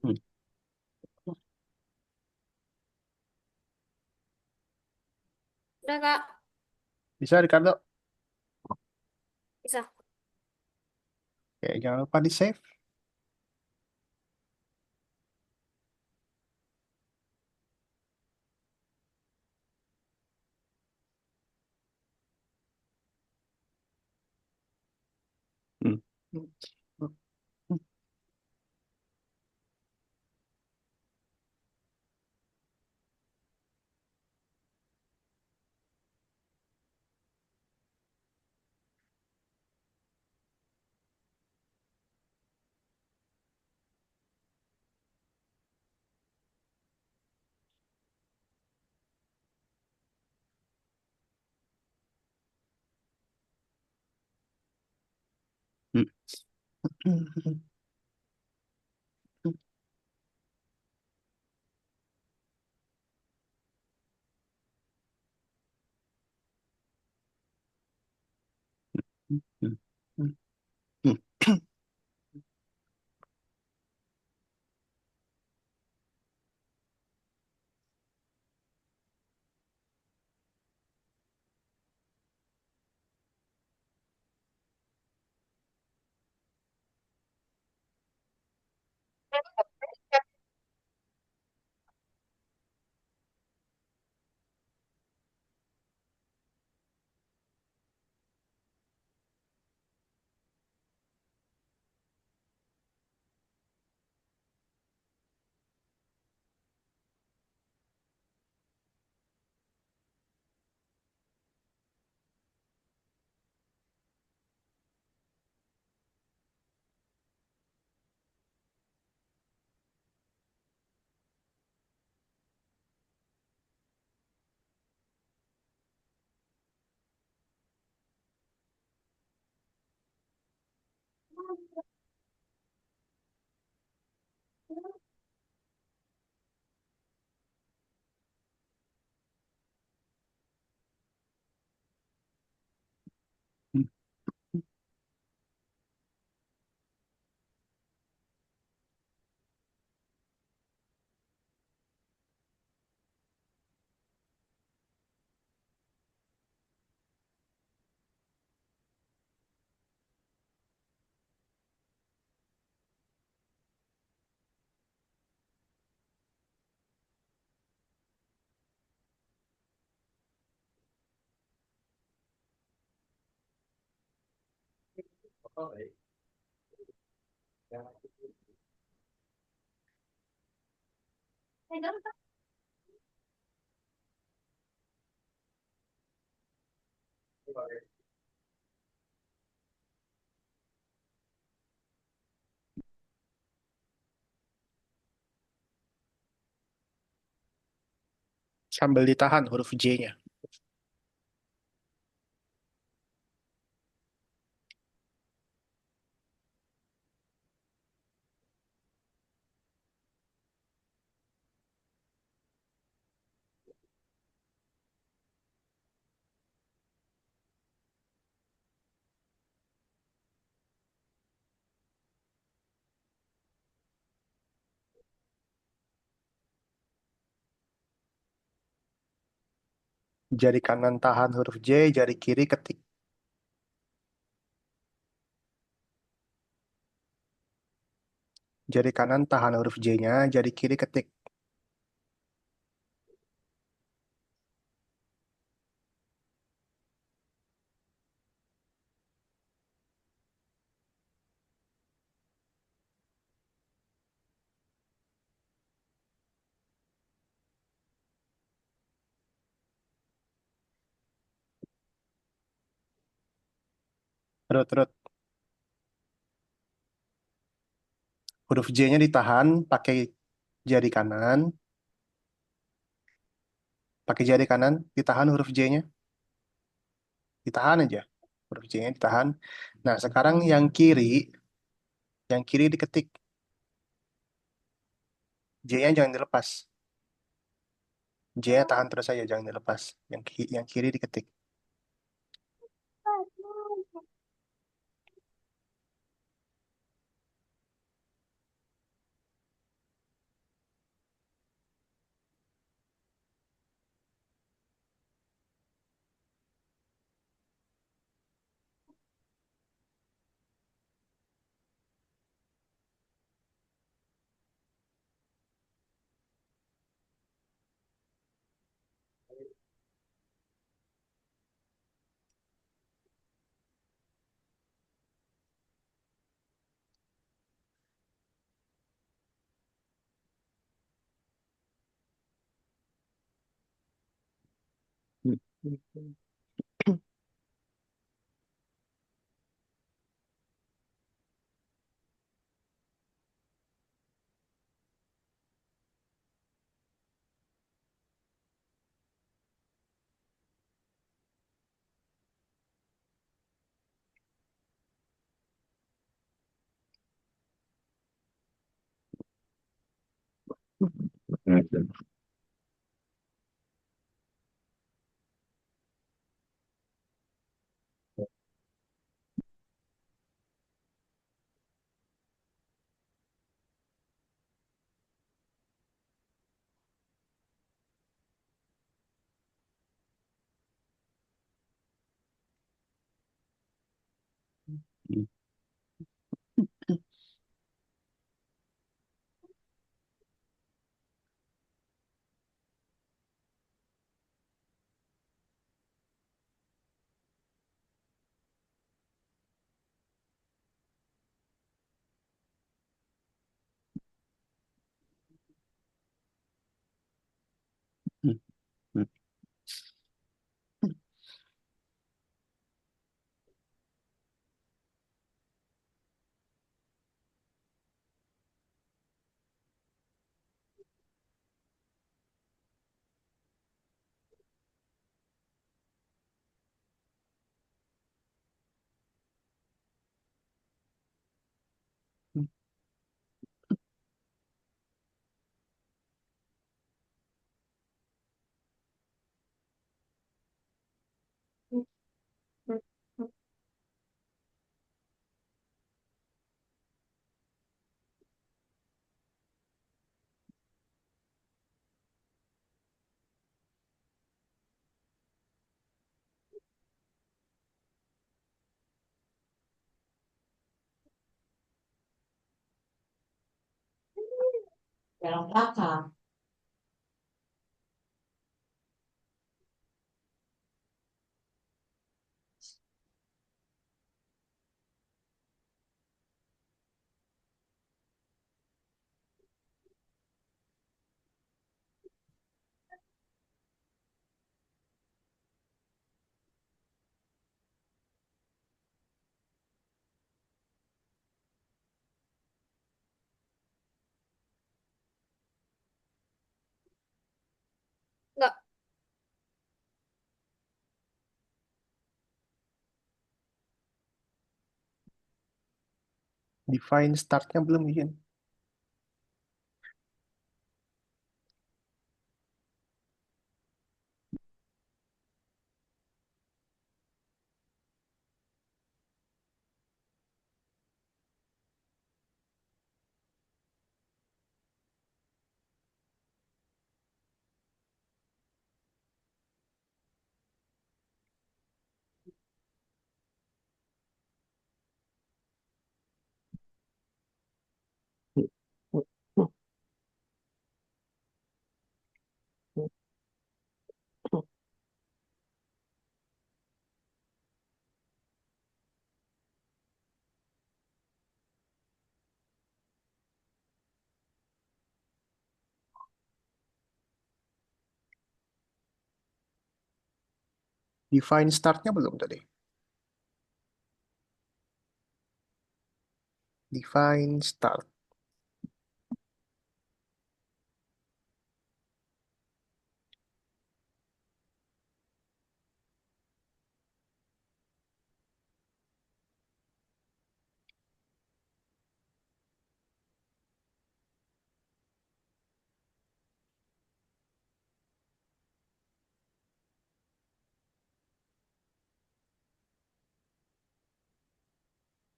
Speaker 1: Hmm.
Speaker 2: Udah, Kak.
Speaker 1: Bisa, Ricardo?
Speaker 2: Bisa.
Speaker 1: Oke, jangan lupa di-save. Hmm. Sambil ditahan huruf J-nya. Jari kanan tahan huruf J, jari kiri ketik. Jari kanan tahan huruf J-nya, jari kiri ketik. Terus, terus. Huruf J-nya ditahan pakai jari kanan. Pakai jari kanan, ditahan huruf J-nya. Ditahan aja. Huruf J-nya ditahan. Nah, sekarang yang kiri diketik. J-nya jangan dilepas. J-nya tahan terus saja, jangan dilepas. Yang kiri diketik.
Speaker 3: Dalam belakang.
Speaker 2: Enggak,
Speaker 1: Define startnya belum bikin. Define startnya belum tadi. Define start.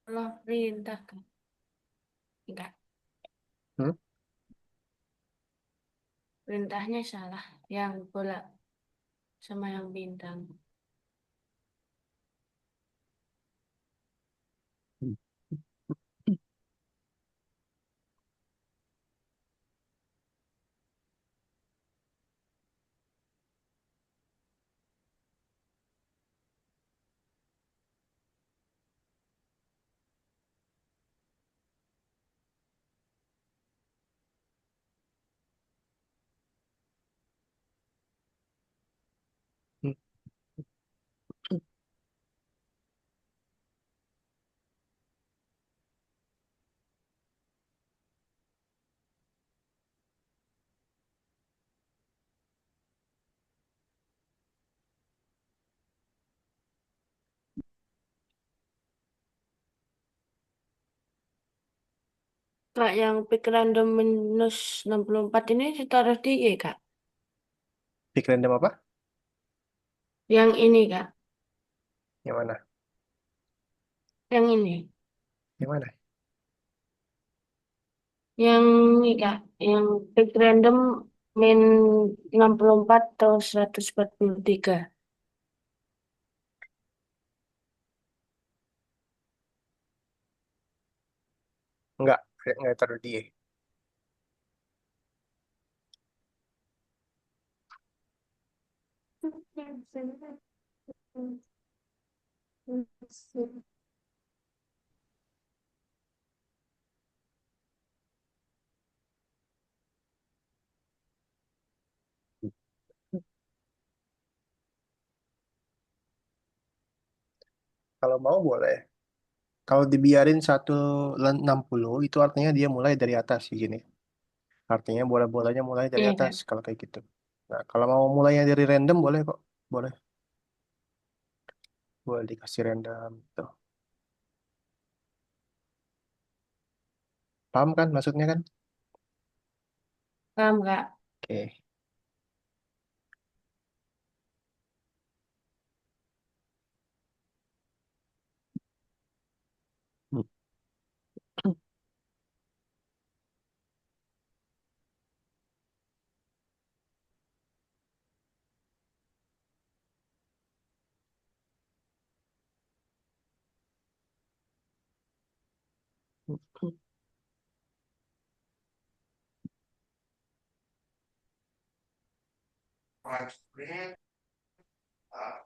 Speaker 2: Allah perintahkan. Enggak,
Speaker 1: Hmm?
Speaker 2: perintahnya salah. Yang bola sama yang bintang.
Speaker 1: Hmm.
Speaker 4: Kak, yang pick random minus 64 ini ditaruh di Y, Kak.
Speaker 1: Pick random apa?
Speaker 4: Yang ini, Kak.
Speaker 1: Yang mana?
Speaker 4: Yang ini.
Speaker 1: Yang mana?
Speaker 4: Yang ini, Kak. Yang pick random min 64 atau 143.
Speaker 1: Enggak taruh dia. Kalau mau boleh. Kalau dibiarin 160 itu artinya dia mulai dari atas sih gini. Artinya bola-bolanya mulai dari
Speaker 4: Iya,
Speaker 1: atas
Speaker 4: Kak.
Speaker 1: kalau kayak gitu. Nah, kalau mau mulainya dari random boleh kok. Boleh. Boleh dikasih random gitu. Paham kan maksudnya kan?
Speaker 4: Paham, Kak.
Speaker 1: Oke.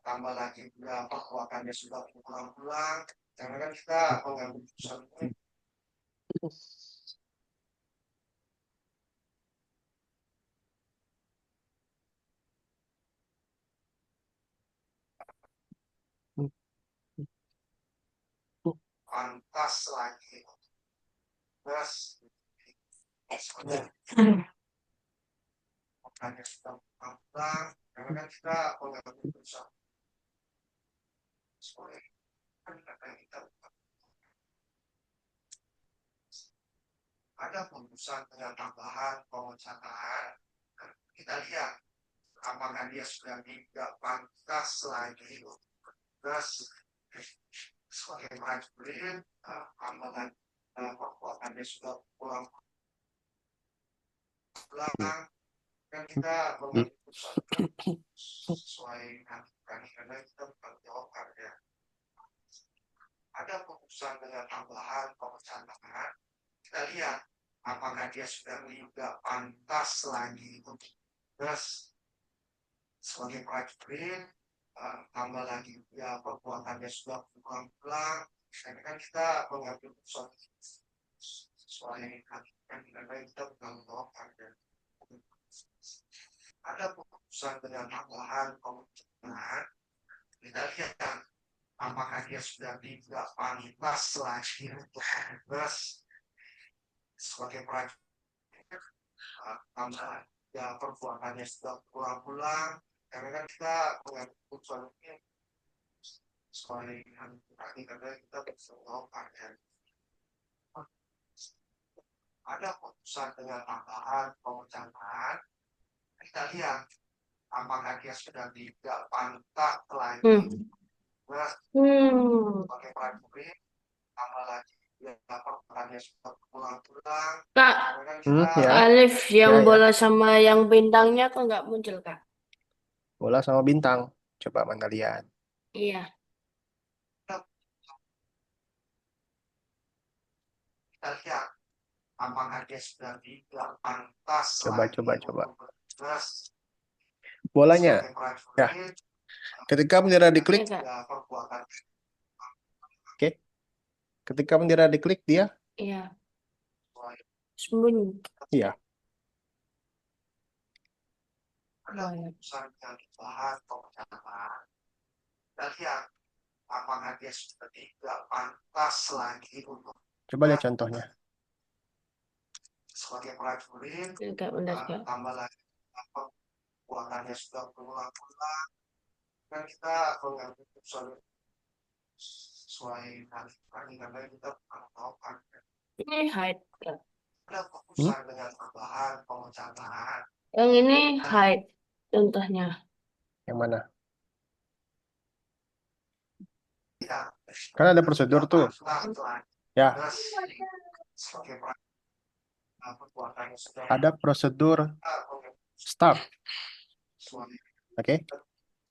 Speaker 1: Tambah lagi berapa kekuatannya sudah pulang-pulang. Karena kan kita mengambil keputusan ini. Pantas lagi. Terus, kekuatannya sudah pulang-pulang. Karena kan kita mengambil keputusan. Soalnya kan kita ada keputusan dengan tambahan pemecahan. Kita lihat apakah dia sudah tidak pantas lagi. Terus sebagai prajurit amalan kekuatannya sudah pulang kan kita mengambil keputusan sesuai karena kita bertanggung jawab ya. Ada keputusan dengan tambahan pemecahan tangan. Kita lihat apakah dia sudah tidak pantas lagi untuk terus sebagai prajurit tambah lagi ya perbuatannya sudah pulang-pulang. Karena kan kita mengambil keputusan sesuai karena kita bertanggung jawab ada keputusan dengan tambahan pemecahan. Kita lihat apakah dia sudah tidak pantas lagi untuk terus sebagai prajurit tambah ya perbuatannya sudah pulang-pulang. Karena kan kita mengambil keputusan ini sesuai karena kita bertanggung jawab ada keputusan dengan tambahan pemecahan. Kita lihat apakah dia sudah tidak pantas lagi terus sebagai prajurit tambah lagi ya perbuatannya sudah pulang-pulang.
Speaker 4: Kak,
Speaker 1: Karena kan kita
Speaker 2: Ya.
Speaker 4: Alif yang
Speaker 1: ya
Speaker 4: bola sama yang bintangnya kok nggak muncul, Kak?
Speaker 1: bola sama bintang. Coba mana lihat.
Speaker 4: Iya.
Speaker 1: Kita lihat apakah dia sudah tidak pantas coba terus bolanya ya ketika bendera diklik
Speaker 4: Iya, Kak.
Speaker 1: perbuatan oke ketika bendera diklik dia
Speaker 4: Iya. Sembunyi.
Speaker 1: iya ada
Speaker 4: Oh, ya.
Speaker 1: keputusan yang dibahas pemecahan kita lihat apakah dia sudah tidak pantas lagi untuk coba lihat contohnya sebagai prajurit
Speaker 4: Iya, Kak, benar, Kak.
Speaker 1: tambah lagi perbuatannya sudah berulang-ulang kan kita mengambil keputusan sesuai karena kita tahu kan
Speaker 4: Ini hide, Kak.
Speaker 1: Hmm?
Speaker 4: Yang ini height contohnya.
Speaker 1: Yang mana? Kan ada prosedur tuh. Ya, ada prosedur start. Oke.
Speaker 4: Iya.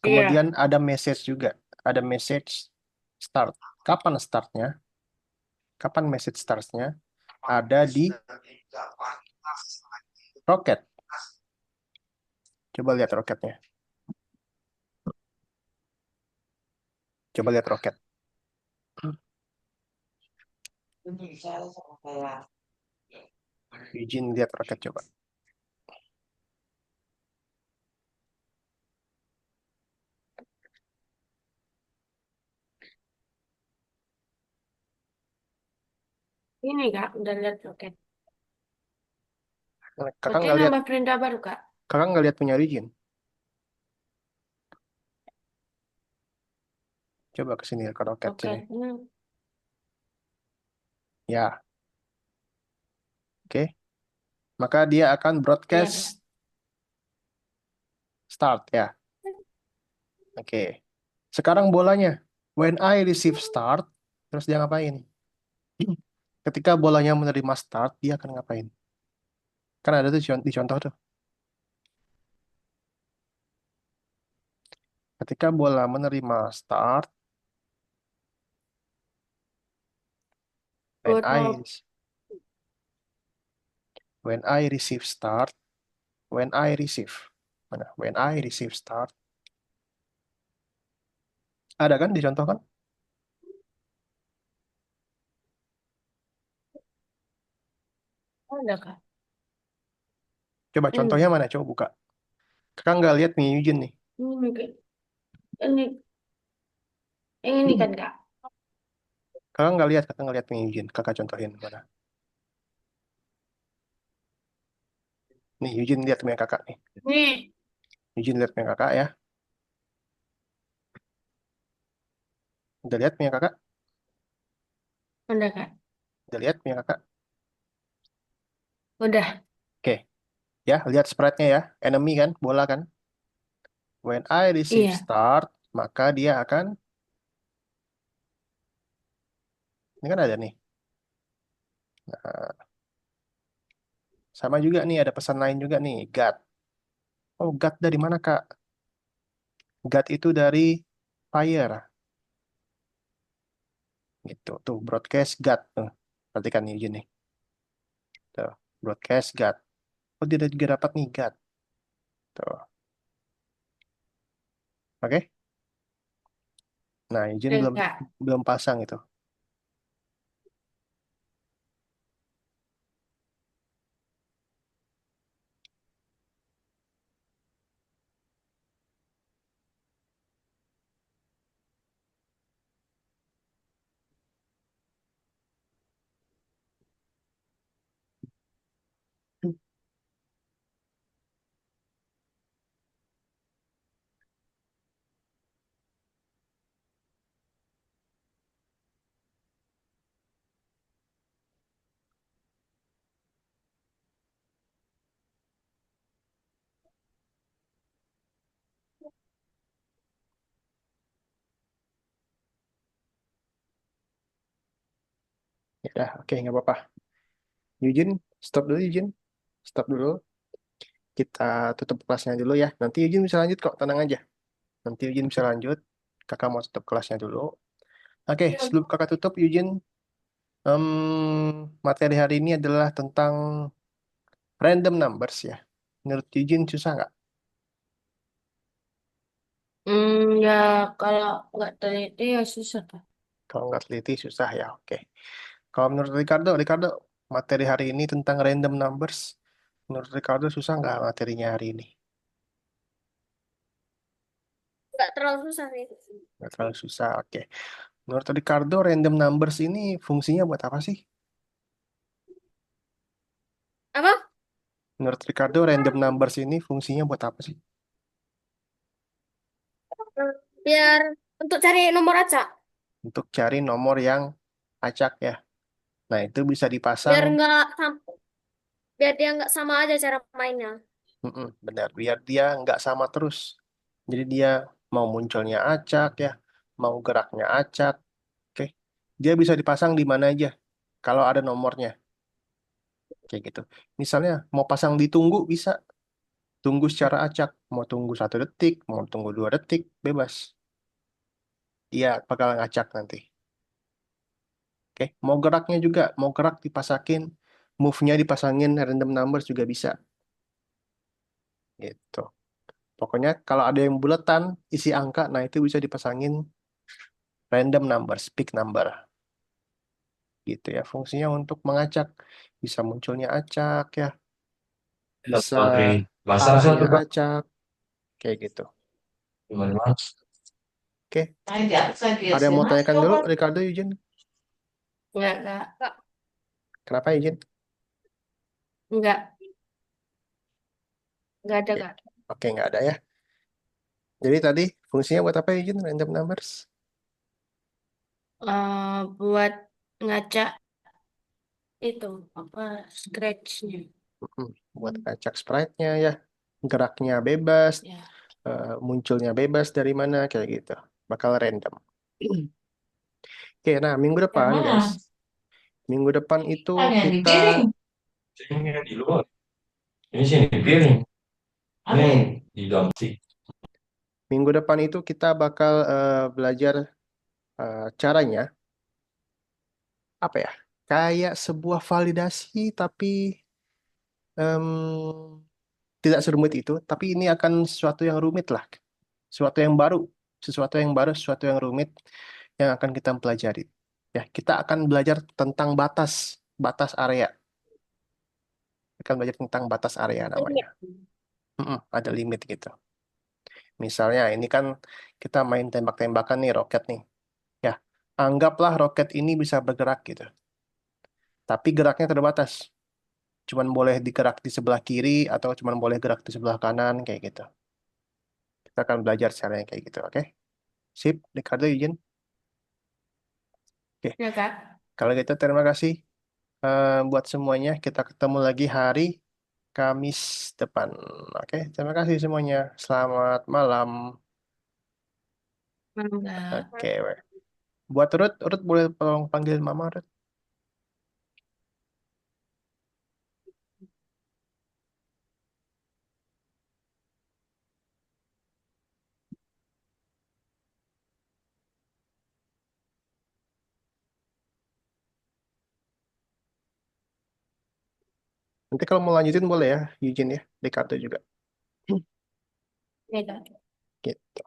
Speaker 1: Kemudian ada message juga. Ada message start. Kapan startnya? Kapan message startnya? Ada di roket. Coba lihat roketnya. Coba lihat roket.
Speaker 3: Ini saya sama kayak
Speaker 1: Eugene lihat roket coba.
Speaker 4: Ini Kak, udah lihat roket.
Speaker 1: Kakak
Speaker 4: Berarti
Speaker 1: nggak lihat,
Speaker 4: nambah perintah baru Kak.
Speaker 1: kakak nggak lihat punya Eugene. Coba ke sini ke roket sini.
Speaker 4: Roketnya.
Speaker 1: Ya, oke. Maka dia akan
Speaker 4: Iya Kak.
Speaker 1: broadcast start ya. Oke. Sekarang bolanya. When I receive start, terus dia ngapain? Ketika bolanya menerima start, dia akan ngapain? Kan ada tuh di contoh tuh. Ketika bola menerima start, when
Speaker 4: Buat mau
Speaker 1: I when I receive start, when I receive mana? When I receive start, ada kan dicontohkan?
Speaker 4: ada Kak.
Speaker 1: Coba
Speaker 4: Ini,
Speaker 1: contohnya mana? Coba buka. Kakak nggak lihat nih Eugene nih.
Speaker 4: ini mungkin. Ini, yang ini kan Kak.
Speaker 1: Kakak nggak lihat nih Eugene. Kakak contohin mana? Nih Eugene lihat punya kakak nih.
Speaker 4: Nih,
Speaker 1: Eugene lihat punya kakak ya. Udah lihat punya kakak?
Speaker 4: ada Kak.
Speaker 1: Udah lihat punya kakak?
Speaker 4: Udah.
Speaker 1: Oke, ya lihat sprite-nya ya. Enemy kan, bola kan. When I receive
Speaker 4: Iya.
Speaker 1: start, maka dia akan, ini kan ada nih. Nah, sama juga nih, ada pesan lain juga nih, God. Oh, God dari mana Kak? God itu dari fire. Gitu, tuh broadcast God. Tuh, perhatikan nih izin nih. Tuh, broadcast God. Oh, dia juga dapat nih God. Tuh, oke. Nah, izin
Speaker 4: Udah
Speaker 1: belum
Speaker 4: Kak.
Speaker 1: belum pasang itu. Ya, udah, oke, nggak apa-apa. Eugene, stop dulu Eugene. Stop dulu. Kita tutup kelasnya dulu ya. Nanti Eugene bisa lanjut kok, tenang aja. Nanti Eugene bisa lanjut. Kakak mau tutup kelasnya dulu. Oke, sebelum kakak tutup, Eugene, materi hari ini adalah tentang random numbers ya. Menurut Eugene susah nggak?
Speaker 4: Ya kalau nggak teliti ya susah Kak.
Speaker 1: Kalau nggak teliti susah ya, oke. Kalau menurut Ricardo, materi hari ini tentang random numbers. Menurut Ricardo susah nggak materinya hari ini?
Speaker 2: Nggak terlalu susah sih.
Speaker 1: Nggak terlalu susah, oke. Menurut Ricardo, random numbers ini fungsinya buat apa sih?
Speaker 2: Apa?
Speaker 1: Menurut Ricardo, random numbers ini fungsinya buat apa sih?
Speaker 2: Biar untuk cari nomor acak.
Speaker 1: Untuk cari nomor yang acak ya. Nah, itu bisa dipasang
Speaker 2: Biar nggak sampai. Biar dia nggak sama aja cara mainnya.
Speaker 1: Benar, biar dia nggak sama terus. Jadi dia mau munculnya acak ya, mau geraknya acak, oke. Dia bisa dipasang di mana aja kalau ada nomornya, kayak gitu. Misalnya mau pasang ditunggu bisa, tunggu secara acak. Mau tunggu 1 detik, mau tunggu 2 detik, bebas. Dia bakal ngacak nanti. Oke, mau geraknya juga, mau gerak dipasakin, move-nya dipasangin random numbers juga bisa, gitu. Pokoknya kalau ada yang buletan, isi angka, nah itu bisa dipasangin random numbers, big number, gitu ya. Fungsinya untuk mengacak, bisa munculnya acak ya, bisa
Speaker 5: Sebagai pasar
Speaker 1: arahnya
Speaker 5: satu Kak.
Speaker 1: acak, kayak gitu.
Speaker 5: Gimana Mas?
Speaker 1: Oke,
Speaker 3: Saya di atas saya
Speaker 1: ada yang
Speaker 3: sih
Speaker 1: mau
Speaker 3: mas
Speaker 1: tanyakan dulu,
Speaker 3: coba.
Speaker 1: Ricardo, Eugene?
Speaker 4: Enggak, Kak.
Speaker 2: Nggak,
Speaker 1: Kenapa, Eugene?
Speaker 4: Enggak, enggak ada,
Speaker 1: Oke,
Speaker 4: Kak.
Speaker 1: oke, nggak ada ya. Jadi tadi fungsinya buat apa, Eugene, random numbers?
Speaker 4: Buat ngacak itu apa scratch-nya.
Speaker 1: Mm, Buat ngacak sprite-nya ya, geraknya bebas,
Speaker 4: Ya.
Speaker 1: munculnya bebas dari mana, kayak gitu. Bakal random. Oke, nah minggu
Speaker 3: Yang
Speaker 1: depan,
Speaker 3: mana?
Speaker 1: guys. Minggu depan itu
Speaker 3: Ada yang di
Speaker 1: kita,
Speaker 3: piring.
Speaker 5: Ini di luar. Ini sini di piring.
Speaker 3: Ada
Speaker 5: Ini
Speaker 3: yang
Speaker 5: di dalam sih.
Speaker 1: minggu depan itu kita bakal belajar caranya, apa ya, kayak sebuah validasi, tapi em, tidak serumit itu, tapi ini akan sesuatu yang rumit lah, sesuatu yang baru, sesuatu yang rumit yang akan kita pelajari. Ya, kita akan belajar tentang batas, batas area. Akan belajar tentang batas area namanya.
Speaker 2: limit.
Speaker 1: Ada limit gitu. Misalnya ini kan kita main tembak-tembakan nih roket nih. Ya, anggaplah roket ini bisa bergerak gitu. Tapi geraknya terbatas. Cuman boleh digerak di sebelah kiri atau cuman boleh gerak di sebelah kanan kayak gitu. Kita akan belajar caranya kayak gitu, oke? Sip, Ricardo izin. Oke,
Speaker 4: Ya, Kak.
Speaker 1: kalau gitu terima kasih buat semuanya. Kita ketemu lagi hari Kamis depan. Oke, terima kasih semuanya. Selamat malam.
Speaker 4: Enggak.
Speaker 1: Oke, buat Ruth boleh tolong panggil Mama Ruth. Nanti kalau mau lanjutin boleh ya, izin ya, Ricardo juga.
Speaker 4: Ya, Kak.
Speaker 1: Gitu.